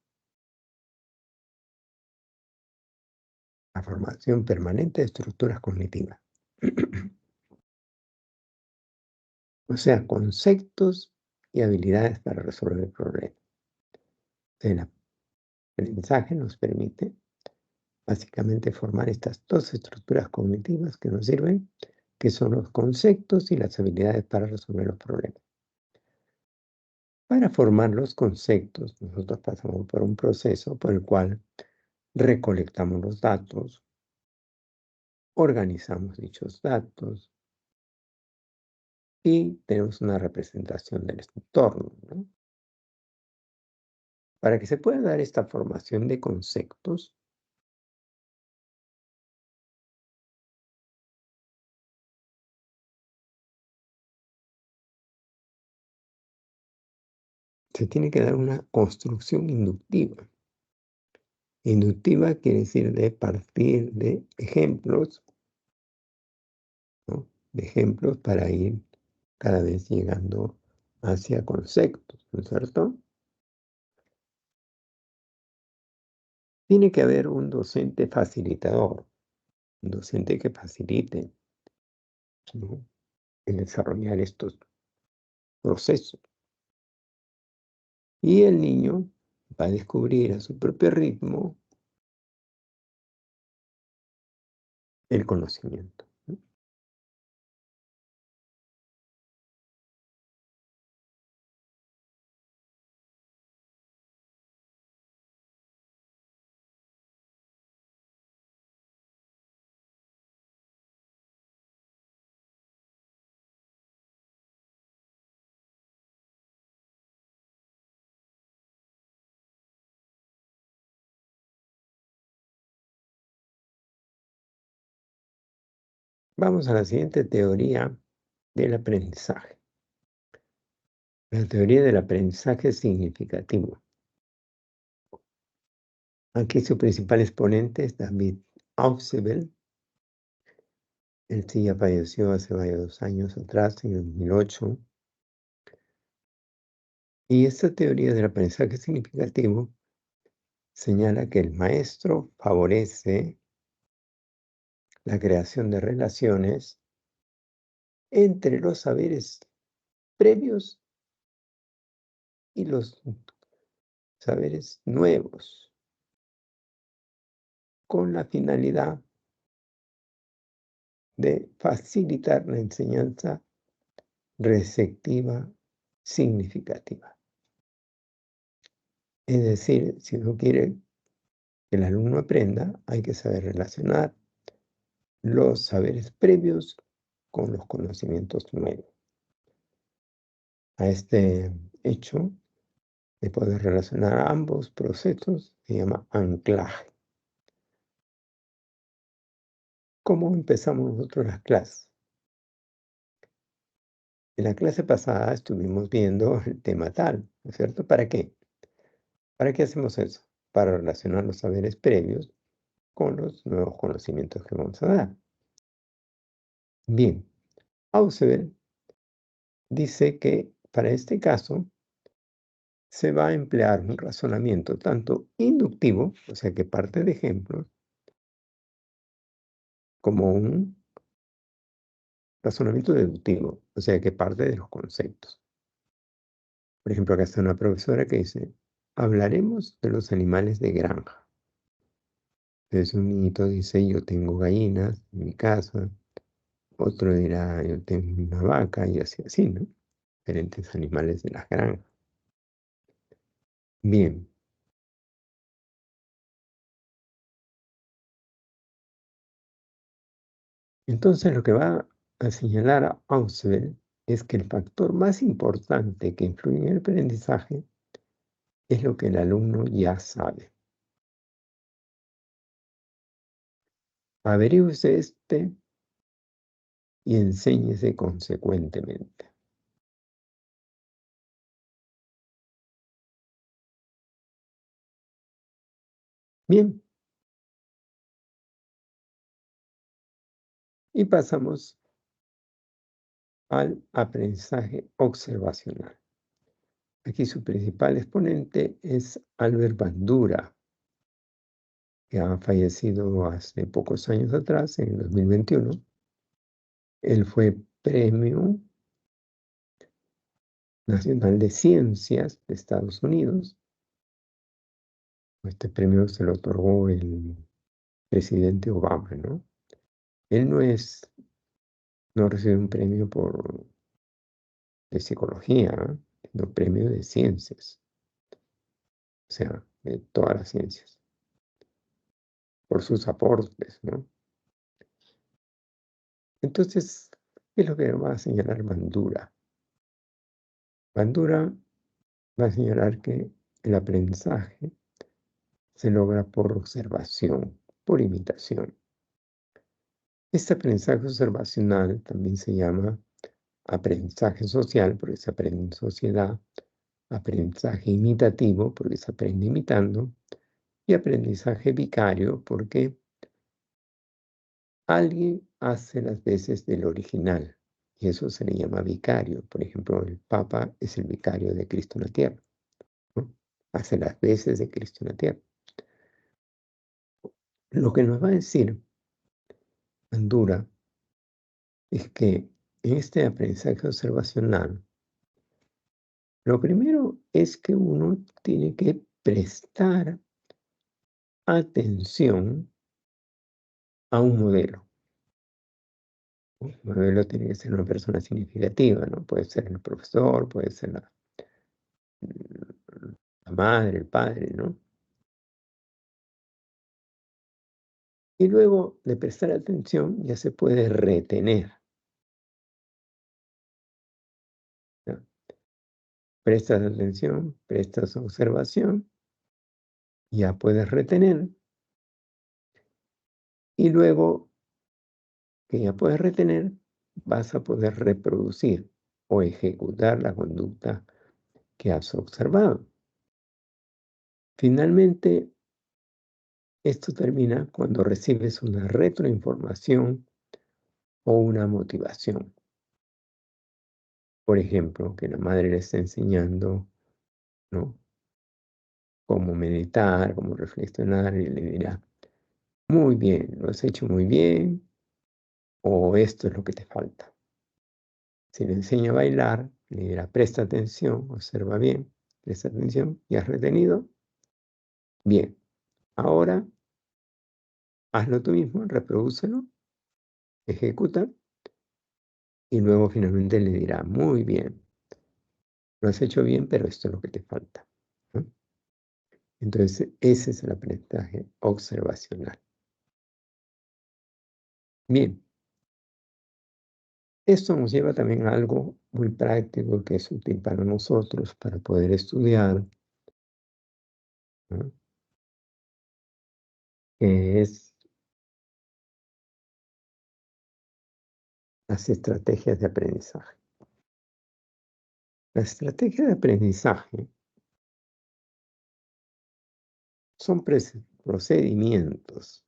La formación permanente de estructuras cognitivas. O sea, conceptos y habilidades para resolver problemas. El aprendizaje nos permite básicamente formar estas dos estructuras cognitivas que nos sirven, que son los conceptos y las habilidades para resolver los problemas. Para formar los conceptos, nosotros pasamos por un proceso por el cual recolectamos los datos, organizamos dichos datos y tenemos una representación del entorno, ¿no? Para que se pueda dar esta formación de conceptos, se tiene que dar una construcción inductiva. Inductiva quiere decir de partir de ejemplos, ¿no? De ejemplos para ir cada vez llegando hacia conceptos, ¿no es cierto? Tiene que haber un docente facilitador, un docente que facilite, ¿no?, el desarrollar estos procesos. Y el niño va a descubrir a su propio ritmo el conocimiento, ¿no? Vamos a la siguiente teoría del aprendizaje. La teoría del aprendizaje significativo. Aquí su principal exponente es David Ausubel. Él sí ya falleció hace varios años atrás, en el 2008. Y esta teoría del aprendizaje significativo señala que el maestro favorece la creación de relaciones entre los saberes previos y los saberes nuevos, con la finalidad de facilitar la enseñanza receptiva significativa. Es decir, si uno quiere que el alumno aprenda, hay que saber relacionar los saberes previos con los conocimientos nuevos. A este hecho de poder relacionar ambos procesos se llama anclaje. ¿Cómo empezamos nosotros las clases? En la clase pasada estuvimos viendo el tema tal, ¿no es cierto? ¿Para qué? ¿Para qué hacemos eso? Para relacionar los saberes previos con los nuevos conocimientos que vamos a dar. Bien, Ausubel dice que para este caso se va a emplear un razonamiento tanto inductivo, o sea que parte de ejemplos, como un razonamiento deductivo, o sea que parte de los conceptos. Por ejemplo, acá está una profesora que dice, hablaremos de los animales de granja. Entonces un niñito dice, yo tengo gallinas en mi casa, otro dirá, yo tengo una vaca y así, ¿no? Diferentes animales de las granjas. Bien, entonces lo que va a señalar a Ausubel es que el factor más importante que influye en el aprendizaje es lo que el alumno ya sabe. Averígüese y enséñese consecuentemente. Bien, y pasamos al aprendizaje observacional. Aquí su principal exponente es Albert Bandura, que ha fallecido hace pocos años atrás, en el 2021. Él fue Premio Nacional de Ciencias de Estados Unidos. Este premio se lo otorgó el presidente Obama, ¿no? Él no recibe un premio de psicología, sino premio de ciencias, o sea, de todas las ciencias, por sus aportes, ¿no? Entonces, ¿qué es lo que va a señalar Bandura? Bandura va a señalar que el aprendizaje se logra por observación, por imitación. Este aprendizaje observacional también se llama aprendizaje social, porque se aprende en sociedad, aprendizaje imitativo, porque se aprende imitando, y aprendizaje vicario, porque alguien hace las veces del original y eso se le llama vicario. Por ejemplo, el Papa es el vicario de Cristo en la tierra, ¿no? Hace las veces de Cristo en la tierra. Lo que nos va a decir Bandura es que en este aprendizaje observacional, lo primero es que uno tiene que prestar atención a un modelo. Un modelo tiene que ser una persona significativa, ¿no? Puede ser el profesor, puede ser la madre, el padre, ¿no? Y luego de prestar atención ya se puede retener, ¿no? Prestas atención, prestas observación, ya puedes retener y luego que ya puedes retener, vas a poder reproducir o ejecutar la conducta que has observado. Finalmente, esto termina cuando recibes una retroinformación o una motivación. Por ejemplo, que la madre le está enseñando, ¿no?, cómo meditar, cómo reflexionar, y le dirá, muy bien, lo has hecho muy bien, o esto es lo que te falta. Si le enseña a bailar, le dirá, presta atención, observa bien, presta atención, y has retenido. Bien, ahora hazlo tú mismo, reprodúcelo, ejecuta, y luego finalmente le dirá, muy bien, lo has hecho bien, pero esto es lo que te falta, ¿no? Entonces, ese es el aprendizaje observacional. Bien, esto nos lleva también a algo muy práctico que es útil para nosotros, para poder estudiar, ¿no?, que es las estrategias de aprendizaje. Las estrategias de aprendizaje son procedimientos,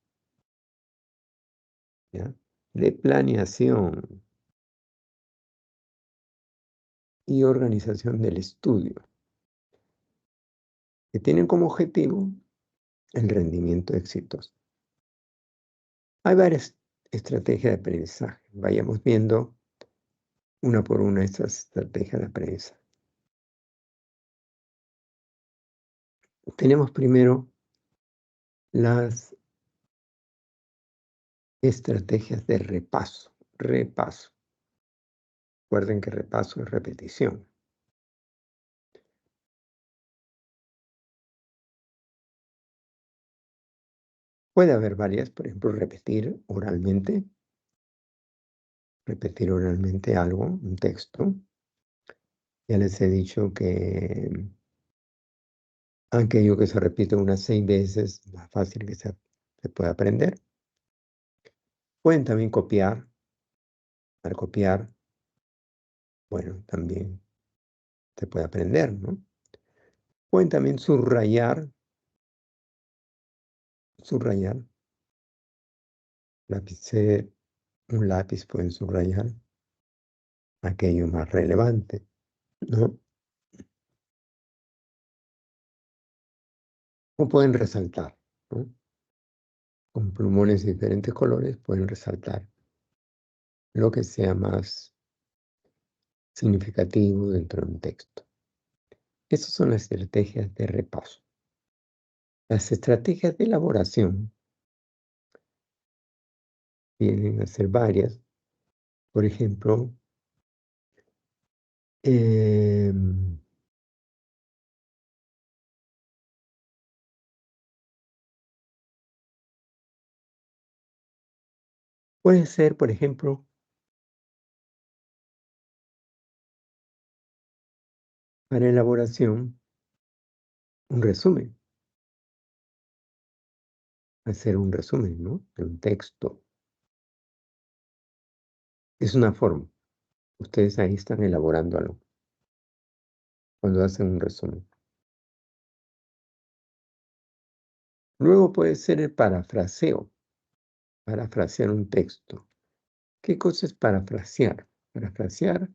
¿ya?, de planeación y organización del estudio, que tienen como objetivo el rendimiento exitoso. Hay varias estrategias de aprendizaje. Vayamos viendo una por una estas estrategias de aprendizaje. Tenemos primero las estrategias de repaso. Repaso. Recuerden que repaso es repetición. Puede haber varias, por ejemplo, repetir oralmente algo, un texto. Ya les he dicho que aquello que se repite unas 6 veces, más fácil que se puede aprender. Pueden también copiar. Al copiar, bueno, también se puede aprender, ¿no? Pueden también subrayar, un lápiz pueden subrayar aquello más relevante, ¿no? O pueden resaltar, ¿no? Con plumones de diferentes colores pueden resaltar lo que sea más significativo dentro de un texto. Esas son las estrategias de repaso. Las estrategias de elaboración vienen a ser varias. Por ejemplo, em, puede ser, por ejemplo, para elaboración, un resumen. Hacer un resumen, ¿no?, de un texto. Es una forma. Ustedes ahí están elaborando algo cuando hacen un resumen. Luego puede ser el parafraseo, parafrasear un texto. ¿Qué cosa es parafrasear? parafrasear,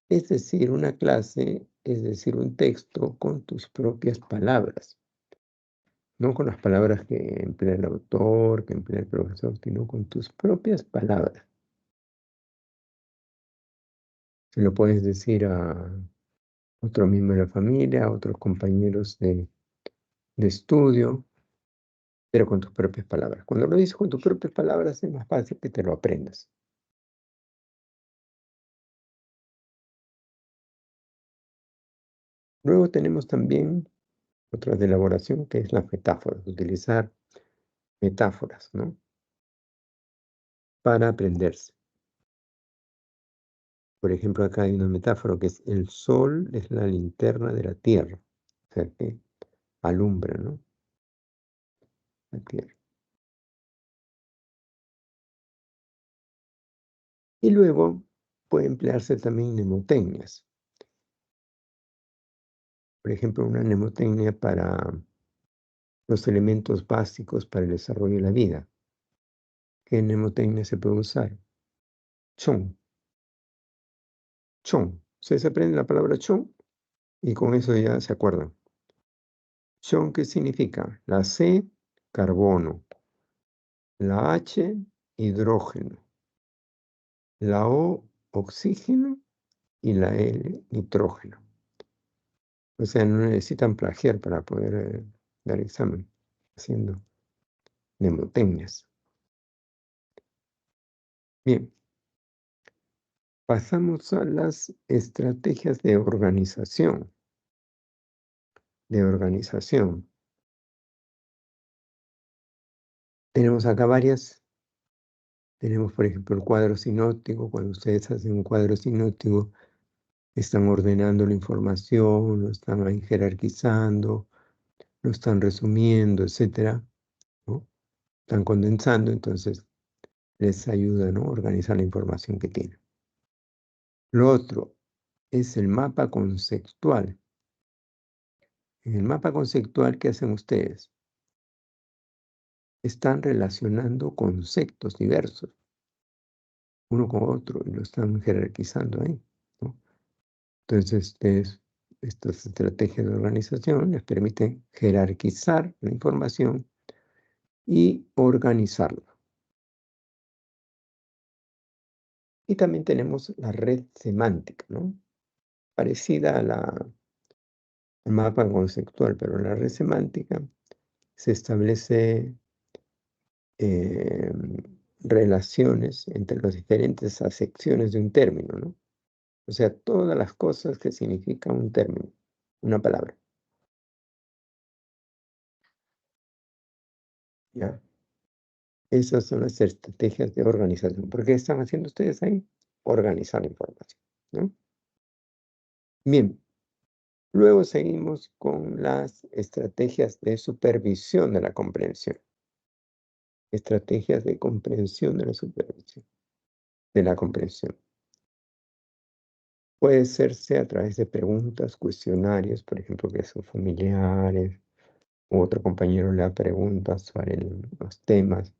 es decir, una clase, es decir, un texto con tus propias palabras, no con las palabras que emplea el autor, que emplea el profesor, sino con tus propias palabras. Se lo puedes decir a otro miembro de la familia, a otros compañeros de estudio, pero con tus propias palabras. Cuando lo dices con tus propias palabras es más fácil que te lo aprendas. Luego tenemos también otra de elaboración que es las metáforas, utilizar metáforas, ¿no? Para aprenderse. Por ejemplo, acá hay una metáfora que es el sol es la linterna de la tierra, o sea que alumbra, ¿no? La tierra. Y luego puede emplearse también mnemotecnias. Por ejemplo, una mnemotecnia para los elementos básicos para el desarrollo de la vida. ¿Qué mnemotecnia se puede usar? Chon. Chon. Ustedes aprenden la palabra chon y con eso ya se acuerdan. Chon, ¿qué significa? La C, carbono. La H, hidrógeno. La O, oxígeno. Y la L, nitrógeno. O sea, no necesitan plagiar para poder dar examen haciendo mnemotecnias. Bien, pasamos a las estrategias de organización. Tenemos acá varias. Tenemos, por ejemplo, el cuadro sinóptico. Cuando ustedes hacen un cuadro sinóptico, están ordenando la información, lo están ahí jerarquizando, lo están resumiendo, etcétera, ¿no? Están condensando, entonces les ayuda, ¿no?, a organizar la información que tienen. Lo otro es el mapa conceptual. En el mapa conceptual, ¿qué hacen ustedes? Están relacionando conceptos diversos, uno con otro, y lo están jerarquizando ahí, ¿no? Entonces, estas estrategias de organización les permiten jerarquizar la información y organizarla. Y también tenemos la red semántica, ¿no? Parecida al mapa conceptual, pero en la red semántica se establece relaciones entre las diferentes acepciones de un término, ¿no? O sea, todas las cosas que significan un término, una palabra. ¿Ya? Esas son las estrategias de organización. ¿Por qué están haciendo ustedes ahí? Organizar la información, ¿no? Bien, luego seguimos con las estrategias de supervisión de la comprensión. Estrategias de comprensión de la supervisión, de la comprensión. Puede hacerse a través de preguntas, cuestionarios, por ejemplo, que son familiares, u otro compañero le da preguntas sobre los temas,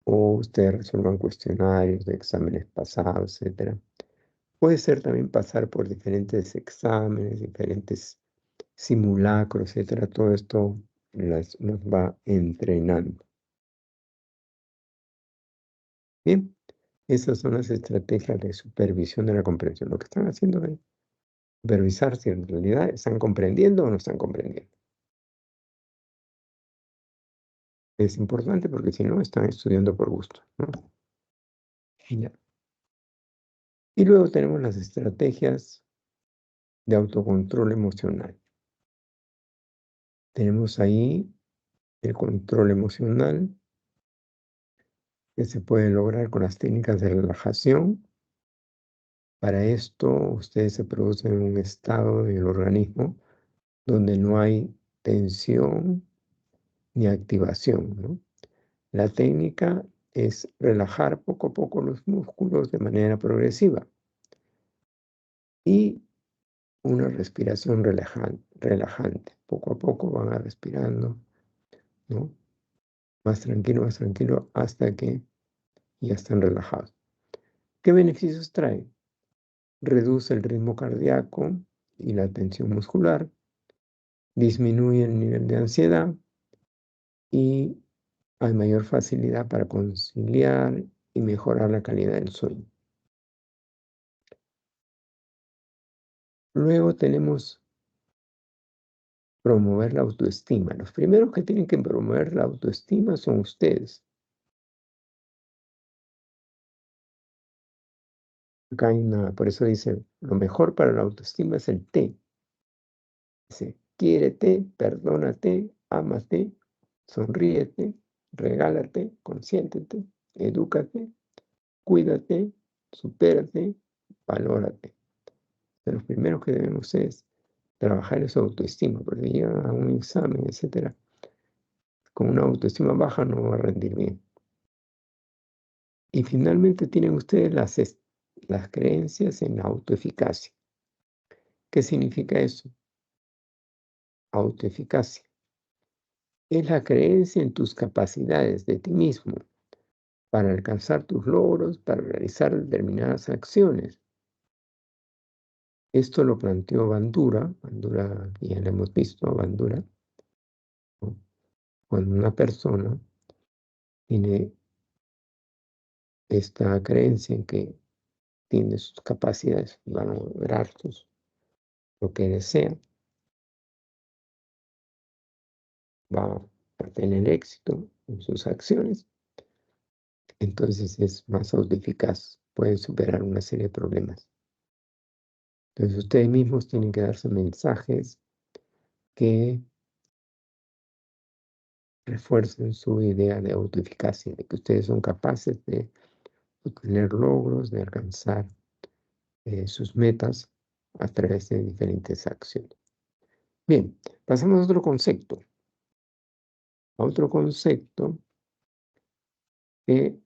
o ustedes resuelvan cuestionarios de exámenes pasados, etc. Puede ser también pasar por diferentes exámenes, diferentes simulacros, etcétera. Todo esto nos va entrenando. Bien, esas son las estrategias de supervisión de la comprensión. Lo que están haciendo es supervisar si en realidad están comprendiendo o no están comprendiendo. Es importante porque si no, están estudiando por gusto, ¿no? Ya. Y luego tenemos las estrategias de autocontrol emocional. Tenemos ahí el control emocional que se puede lograr con las técnicas de relajación. Para esto, ustedes se producen en un estado del organismo donde no hay tensión ni activación, ¿no? La técnica es relajar poco a poco los músculos de manera progresiva y una respiración relajante. Poco a poco van a respirando, ¿no? Más tranquilo, hasta que ya están relajados. ¿Qué beneficios trae? Reduce el ritmo cardíaco y la tensión muscular, disminuye el nivel de ansiedad y hay mayor facilidad para conciliar y mejorar la calidad del sueño. Luego tenemos promover la autoestima. Los primeros que tienen que promover la autoestima son ustedes. Acá hay por eso dice, lo mejor para la autoestima es el T. Dice, quiérete, perdónate, ámate, sonríete, regálate, consiéntete, edúcate, cuídate, supérate, valórate. De los primeros que debemos es trabajar es su autoestima, porque llegan a un examen, etcétera, con una autoestima baja no va a rendir bien. Y finalmente tienen ustedes las creencias en la autoeficacia. ¿Qué significa eso? Autoeficacia es la creencia en tus capacidades de ti mismo para alcanzar tus logros, para realizar determinadas acciones. Esto lo planteó Bandura, ya lo hemos visto a Bandura, ¿no? Cuando una persona tiene esta creencia en que tiene sus capacidades, van a lograr lo que desea, va a tener éxito en sus acciones, entonces es más autoeficaz, puede superar una serie de problemas. Entonces ustedes mismos tienen que darse mensajes que refuercen su idea de autoeficacia, de que ustedes son capaces de obtener logros, de alcanzar sus metas a través de diferentes acciones. Bien, pasamos a otro concepto. A otro concepto que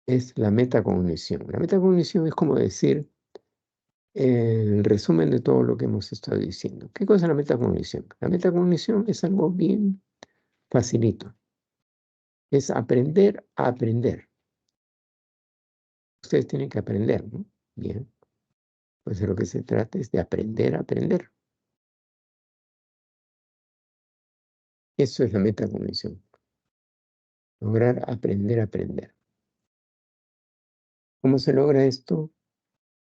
es la metacognición. La metacognición es como decir el resumen de todo lo que hemos estado diciendo. ¿Qué cosa es la metacognición? La metacognición es algo bien facilito. Es aprender a aprender. Ustedes tienen que aprender, ¿no? Bien. Pues de lo que se trata es de aprender a aprender. Eso es la metacognición. Lograr aprender a aprender. ¿Cómo se logra esto?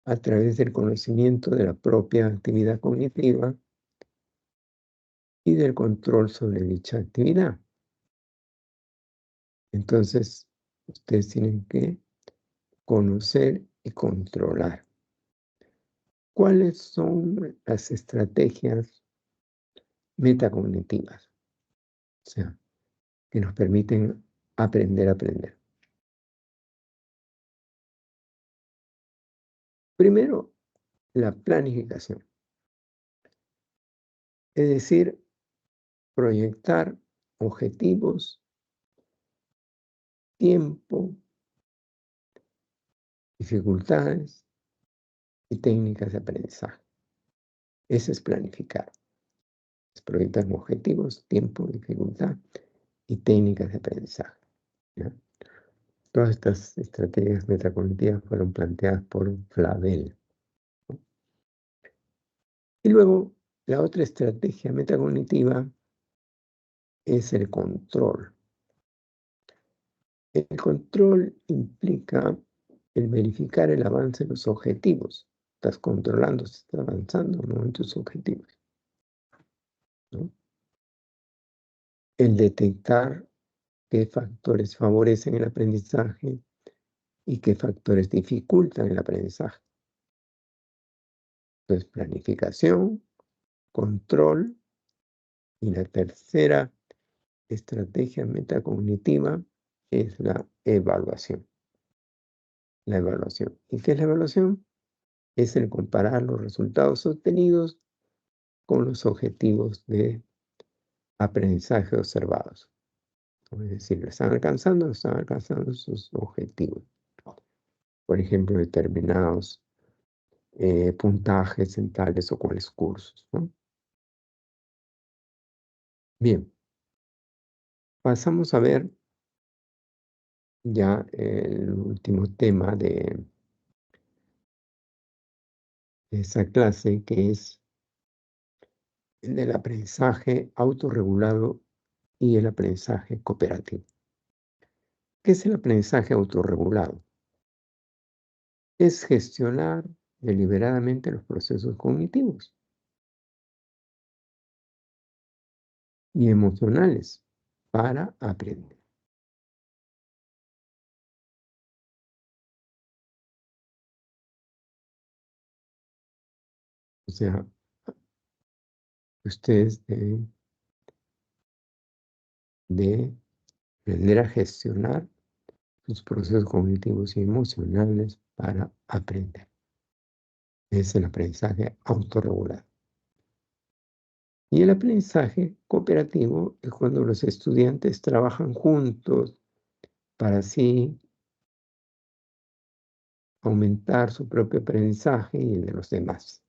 A través del conocimiento de la propia actividad cognitiva y del control sobre dicha actividad. Entonces, ustedes tienen que conocer y controlar. ¿Cuáles son las estrategias metacognitivas? O sea, que nos permiten aprender a aprender. Primero, la planificación. Es decir, proyectar objetivos, tiempo, dificultades y técnicas de aprendizaje. Eso es planificar. Es proyectar objetivos, tiempo, dificultad y técnicas de aprendizaje, ¿ya? Todas estas estrategias metacognitivas fueron planteadas por Flavel, ¿no? Y luego, la otra estrategia metacognitiva es el control. El control implica el verificar el avance de los objetivos. Estás controlando si estás avanzando o no en tus objetivos, ¿no? El detectar qué factores favorecen el aprendizaje y qué factores dificultan el aprendizaje. Entonces, planificación, control y la tercera estrategia metacognitiva es la evaluación. La evaluación. ¿Y qué es la evaluación? Es el comparar los resultados obtenidos con los objetivos de aprendizaje observados. Es decir, ¿están alcanzando o no están alcanzando sus objetivos? Por ejemplo, determinados puntajes en tales o cuales cursos, ¿no? Bien, pasamos a ver ya el último tema de esa clase que es el del aprendizaje autorregulado y el aprendizaje cooperativo. ¿Qué es el aprendizaje autorregulado? Es gestionar deliberadamente los procesos cognitivos y emocionales para aprender. O sea, ustedes deben de aprender a gestionar sus procesos cognitivos y emocionales para aprender. Es el aprendizaje autorregulado. Y el aprendizaje cooperativo es cuando los estudiantes trabajan juntos para así aumentar su propio aprendizaje y el de los demás.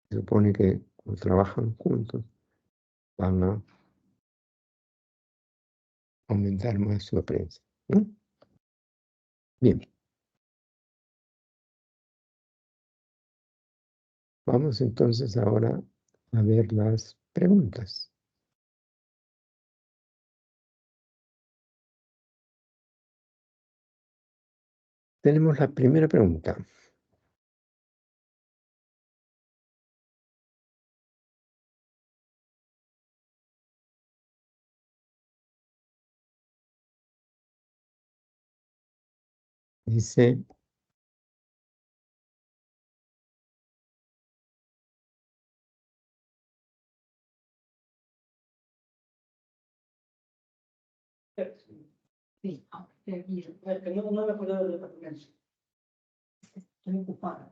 Se supone que cuando trabajan juntos van a aumentar más su aprendizaje, ¿no? Bien, vamos entonces ahora a ver las preguntas. Tenemos la primera pregunta. Dice, Sí, no me acuerdo del departamento. Estoy ocupada.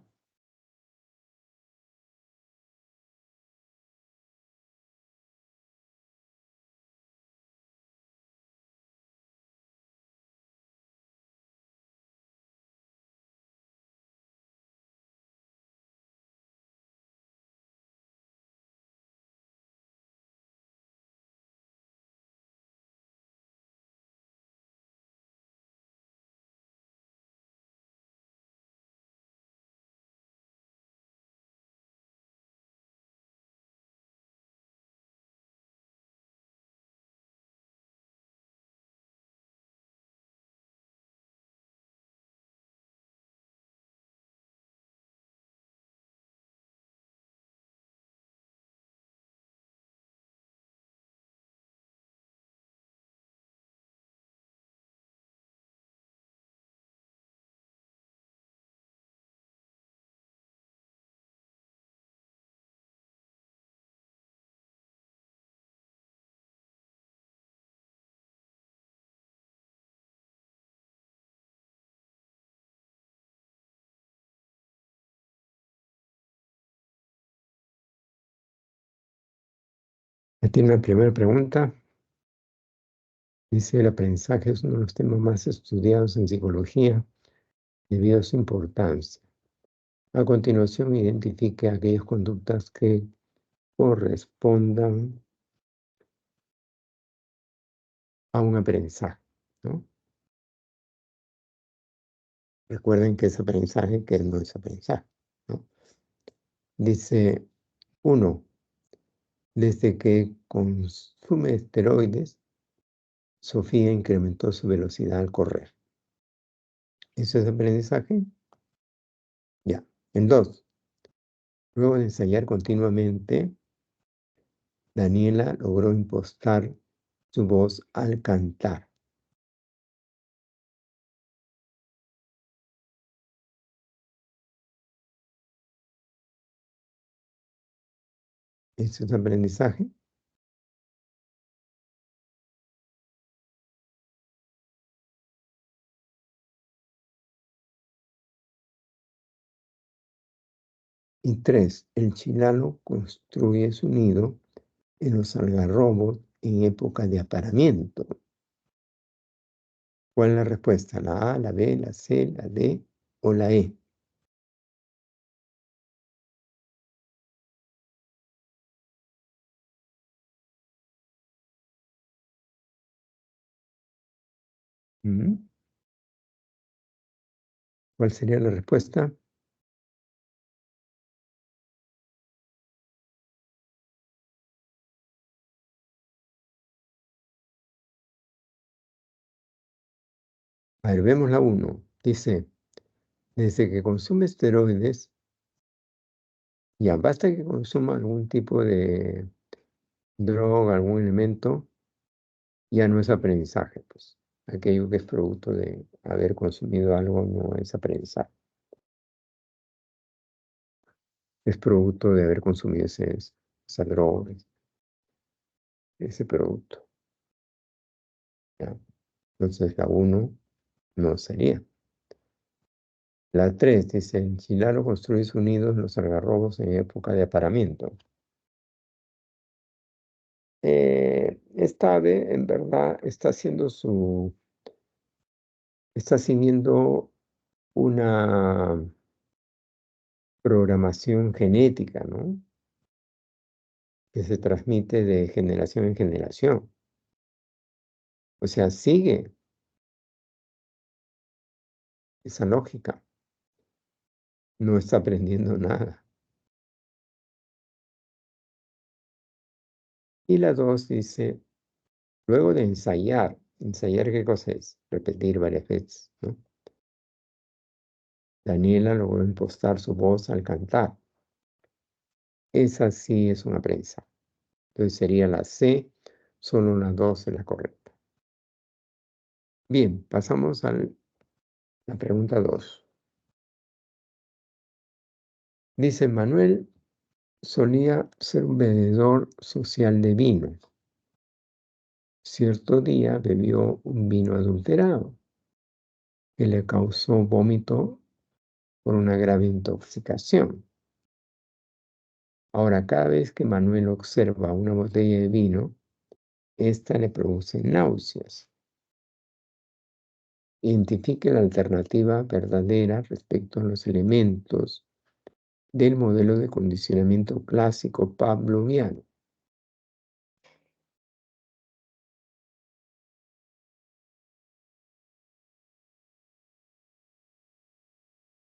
ya tiene la primera pregunta. Dice, el aprendizaje es uno de los temas más estudiados en psicología debido a su importancia. A continuación, identifique aquellas conductas que correspondan a un aprendizaje, ¿no? Recuerden que es aprendizaje, que no es aprendizaje, ¿no? Dice, uno, desde que consume esteroides, Sofía incrementó su velocidad al correr. ¿Eso es aprendizaje? Ya. En dos, luego de ensayar continuamente, Daniela logró impostar su voz al cantar. ¿Eso es aprendizaje? Y tres, el chilalo construye su nido en los algarrobos en época de apareamiento. ¿Cuál es la respuesta? ¿La A, la B, la C, la D o la E? ¿Mm? ¿Cuál sería la respuesta? A ver, vemos la 1. Dice, desde que consume esteroides, ya basta que consuma algún tipo de droga, algún elemento, ya no es aprendizaje, pues. Aquello que es producto de haber consumido algo no es aprendizaje. Es producto de haber consumido esa droga, ese producto. ¿Ya? Entonces la 1 no sería. La 3 dice, el chilaro construye sus nidos en los algarrobos en época de apareamiento. Esta ave en verdad está siguiendo una programación genética, ¿no? Que se transmite de generación en generación. O sea, sigue esa lógica. No está aprendiendo nada. Y la 2 dice, luego de ¿ensayar qué cosa es? Repetir varias veces, ¿no? Daniela logró impostar su voz al cantar. Esa sí es una prensa. Entonces sería la C, solo la 2 es la correcta. Bien, pasamos a la pregunta 2. Dice, Manuel solía ser un bebedor social de vino. Cierto día bebió un vino adulterado que le causó vómito por una grave intoxicación. Ahora, cada vez que Manuel observa una botella de vino, esta le produce náuseas. Identifique la alternativa verdadera respecto a los elementos del modelo de condicionamiento clásico pavloviano.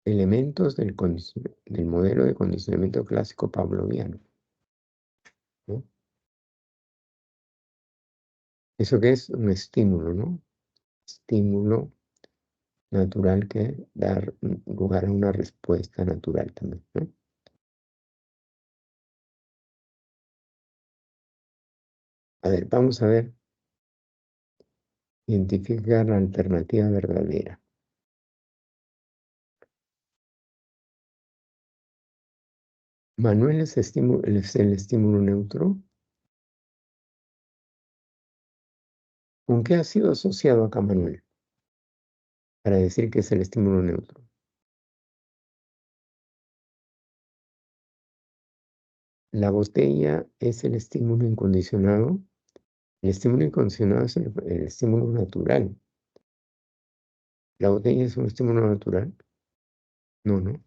Elementos del modelo de condicionamiento clásico pavloviano, ¿no? ¿Eso qué es? Un estímulo, ¿no? Estímulo natural que da lugar a una respuesta natural también, ¿no? A ver, vamos a ver. Identificar la alternativa verdadera. Manuel es el estímulo neutro. ¿Con qué ha sido asociado acá Manuel? Para decir que es el estímulo neutro. La botella es el estímulo incondicionado. El estímulo incondicionado es el estímulo natural. ¿La botella es un estímulo natural? No, no.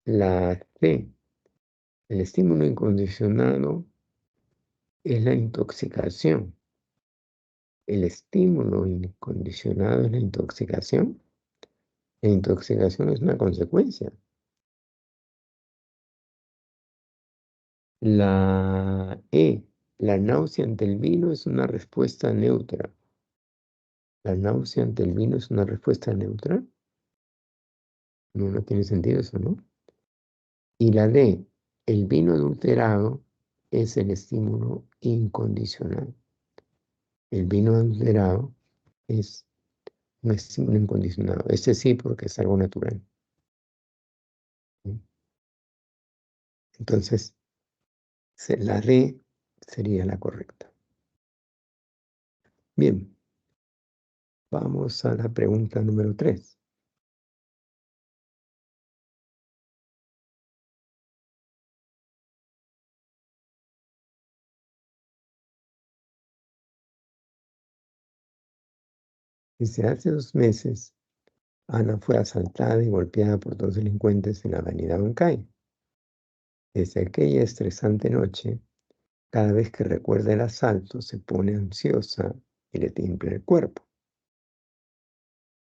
La C, el estímulo incondicionado es la intoxicación. El estímulo incondicionado es la intoxicación. La intoxicación es una consecuencia. La E, la náusea ante el vino es una respuesta neutra. ¿La náusea ante el vino es una respuesta neutra? No, no tiene sentido eso, ¿no? Y la D, el vino adulterado es el estímulo incondicional. El vino adulterado es un estímulo incondicionado. Ese sí, porque es algo natural. ¿Sí? Entonces, la D sería la correcta. Bien, vamos a la pregunta número 3. Dice, hace 2 meses, Ana fue asaltada y golpeada por 2 delincuentes en la avenida Bancay. Desde aquella estresante noche, cada vez que recuerda el asalto, se pone ansiosa y le tiembla el cuerpo.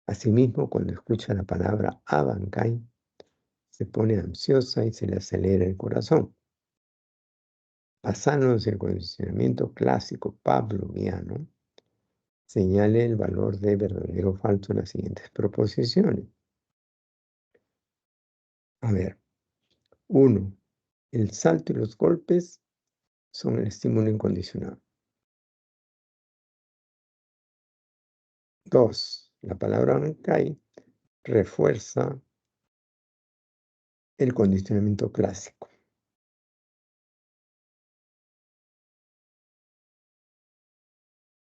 Asimismo, cuando escucha la palabra Abancay, se pone ansiosa y se le acelera el corazón. Basándonos en el condicionamiento clásico pavloviano, Señale el valor de verdadero o falso en las siguientes proposiciones. A ver, 1. El salto y los golpes son el estímulo incondicional. 2. La palabra Bancay refuerza el condicionamiento clásico.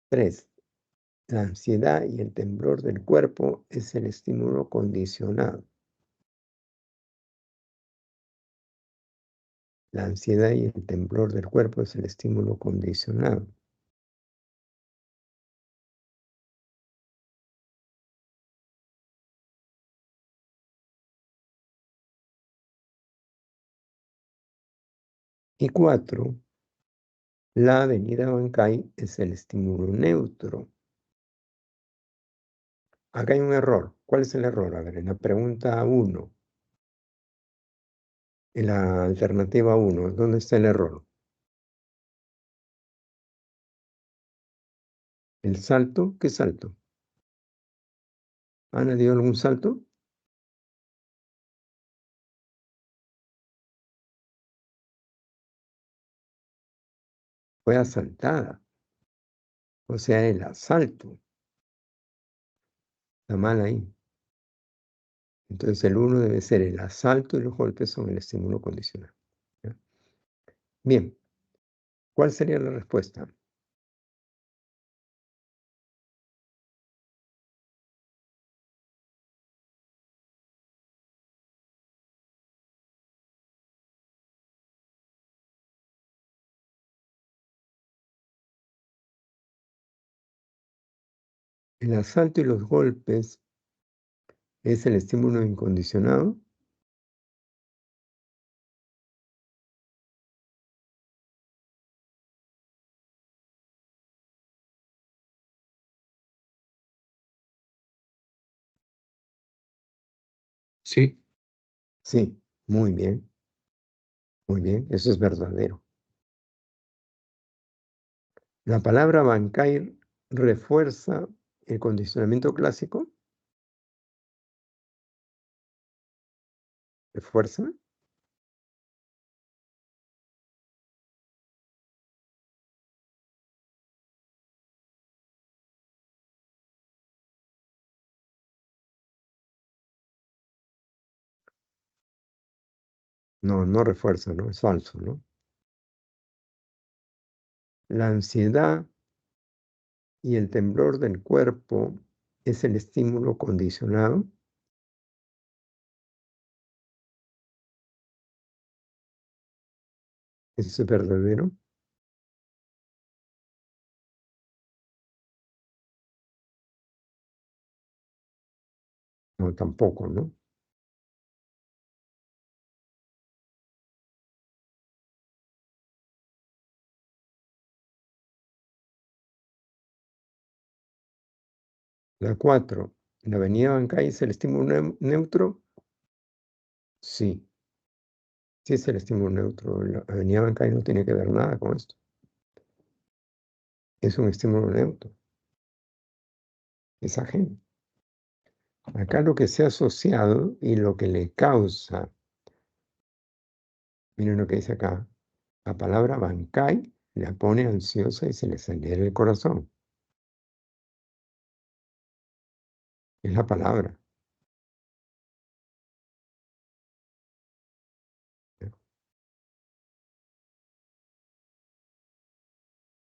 3. La ansiedad y el temblor del cuerpo es el estímulo condicionado. La ansiedad y el temblor del cuerpo es el estímulo condicionado. Y 4. La avenida Bancay es el estímulo neutro. Acá hay un error. ¿Cuál es el error? A ver, en la pregunta 1, en la alternativa 1, ¿dónde está el error? ¿El salto? ¿Qué salto? ¿Ana dio algún salto? Fue asaltada. O sea, el asalto. Está mal ahí. Entonces el 1 debe ser el asalto y los golpes son el estímulo condicional. ¿Ya? Bien, ¿cuál sería la respuesta? El asalto y los golpes es el estímulo incondicionado. Sí, Sí, muy bien, eso es verdadero. La palabra Bancay refuerza el condicionamiento clásico. ¿Refuerza? No, no refuerza, ¿no? Es falso, ¿no? La ansiedad y el temblor del cuerpo es el estímulo condicionado. ¿Eso es verdadero? No, tampoco, ¿no? La 4. ¿La avenida Bancay es el estímulo neutro? Sí, sí es el estímulo neutro. La avenida Bancay no tiene que ver nada con esto. Es un estímulo neutro. Es ajeno. Acá lo que se ha asociado y lo que le causa, miren lo que dice acá, la palabra Bancay la pone ansiosa y se le acelera el corazón. Es la palabra.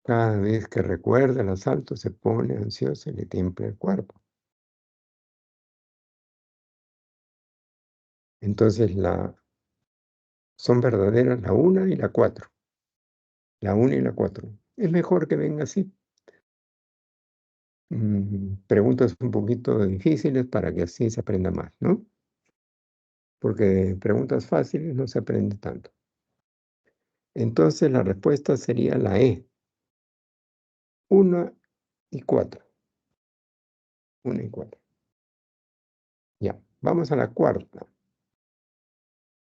Cada vez que recuerda el asalto se pone ansiosa y le tiembla el cuerpo. Entonces son verdaderas la 1 y la 4. La 1 y la 4. Es mejor que venga así. Preguntas un poquito difíciles para que así se aprenda más, ¿no? Porque preguntas fáciles no se aprende tanto. Entonces la respuesta sería la E. 1 y 4. 1 y 4. Ya, vamos a la cuarta.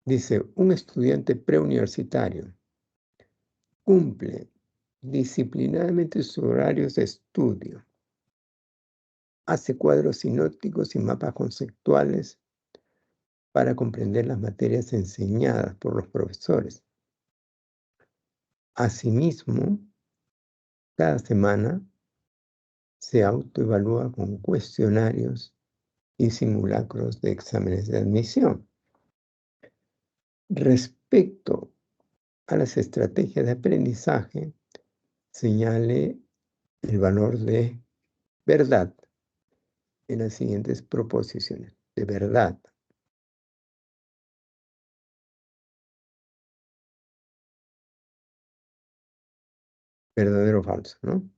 Dice, un estudiante preuniversitario cumple disciplinadamente sus horarios de estudio. hace cuadros sinópticos y mapas conceptuales para comprender las materias enseñadas por los profesores. Asimismo, cada semana se autoevalúa con cuestionarios y simulacros de exámenes de admisión. Respecto a las estrategias de aprendizaje, señale el valor de verdad en las siguientes proposiciones. De verdad. Verdadero o falso, ¿no?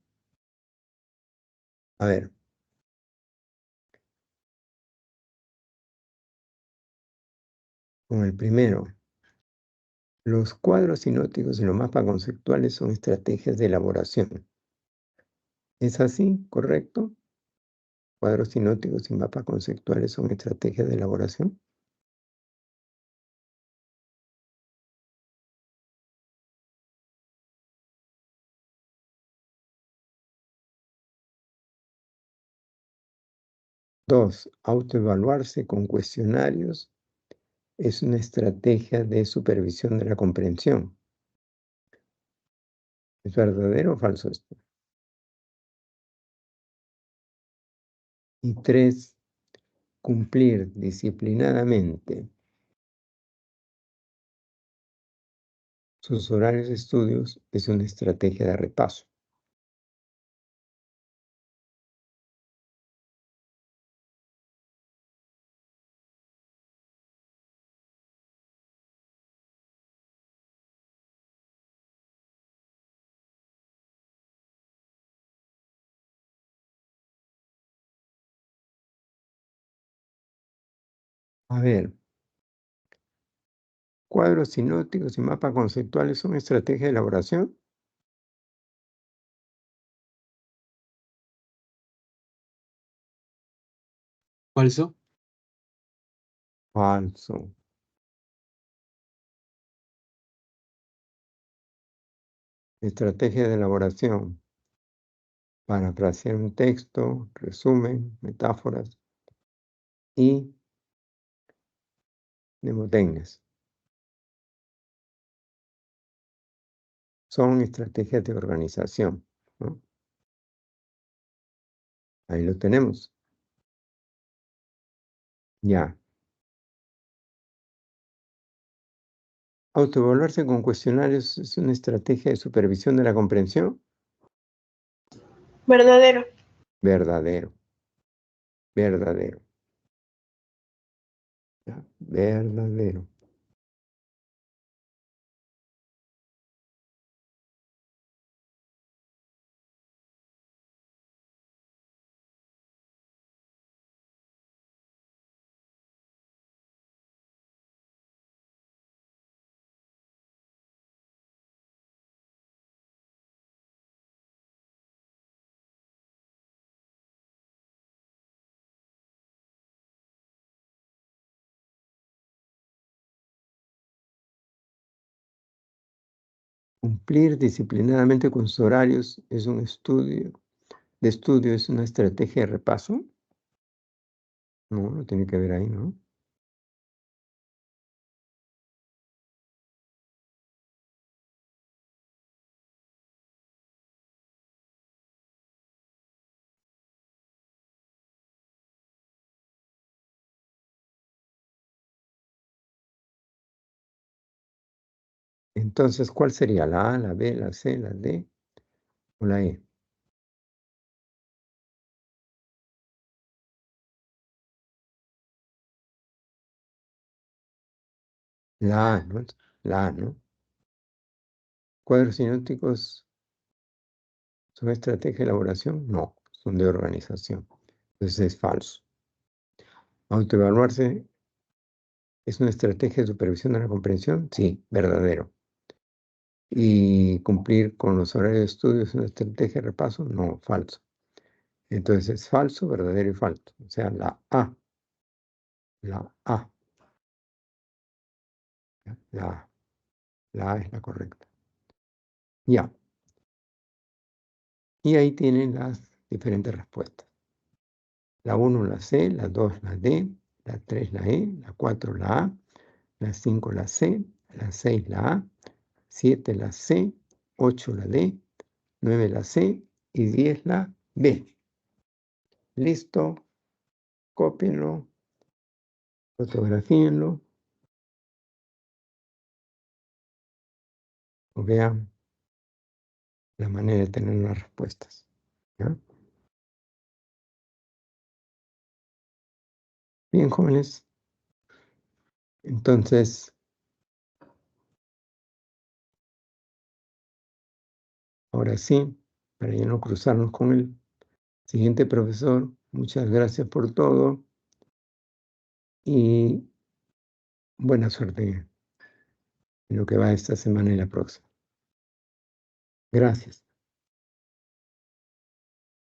A ver. Con el primero. Los cuadros sinópticos y los mapas conceptuales son estrategias de elaboración. ¿Es así? ¿Correcto? Cuadros sinópticos y mapas conceptuales son estrategias de elaboración. Dos, autoevaluarse con cuestionarios es una estrategia de supervisión de la comprensión. ¿Es verdadero o falso esto? Y tres, cumplir disciplinadamente sus horarios de estudios es una estrategia de repaso. A ver, cuadros sinópticos y mapas conceptuales son estrategias de elaboración. Falso. Falso. Estrategia de elaboración. Parafrasear un texto, resumen, metáforas y mnemotecnias. Son estrategias de organización, ¿no? Ahí lo tenemos. Ya. Autoevaluarse con cuestionarios es una estrategia de supervisión de la comprensión. Verdadero. Verdadero. Verdadero. Ya, verdadero. Cumplir disciplinadamente con sus horarios es un estudio. De estudio es una estrategia de repaso. No, no tiene que ver ahí, ¿no? Entonces, ¿cuál sería? ¿La A, la B, la C, la D o la E? La A, ¿no? La A, ¿no? ¿Cuadros sinópticos son estrategia de elaboración? No, son de organización. Entonces es falso. ¿Autoevaluarse es una estrategia de supervisión de la comprensión? Sí, verdadero. ¿Y cumplir con los horarios de estudio es una estrategia de repaso? No, falso. Entonces es falso, verdadero y falso. O sea, la A. La A. La A. La A es la correcta. Ya. Y ahí tienen las diferentes respuestas. La 1 la C, la 2 la D, la 3 la E, la 4 la A, la 5 la C, la 6 la A, 7 la C, 8 la D, 9 la C y 10 la B. Listo, cópienlo, fotografíenlo o vean la manera de tener las respuestas. ¿Ya? Bien, jóvenes. Entonces, ahora sí, para ya no cruzarnos con el siguiente profesor, muchas gracias por todo y buena suerte en lo que va esta semana y la próxima. Gracias.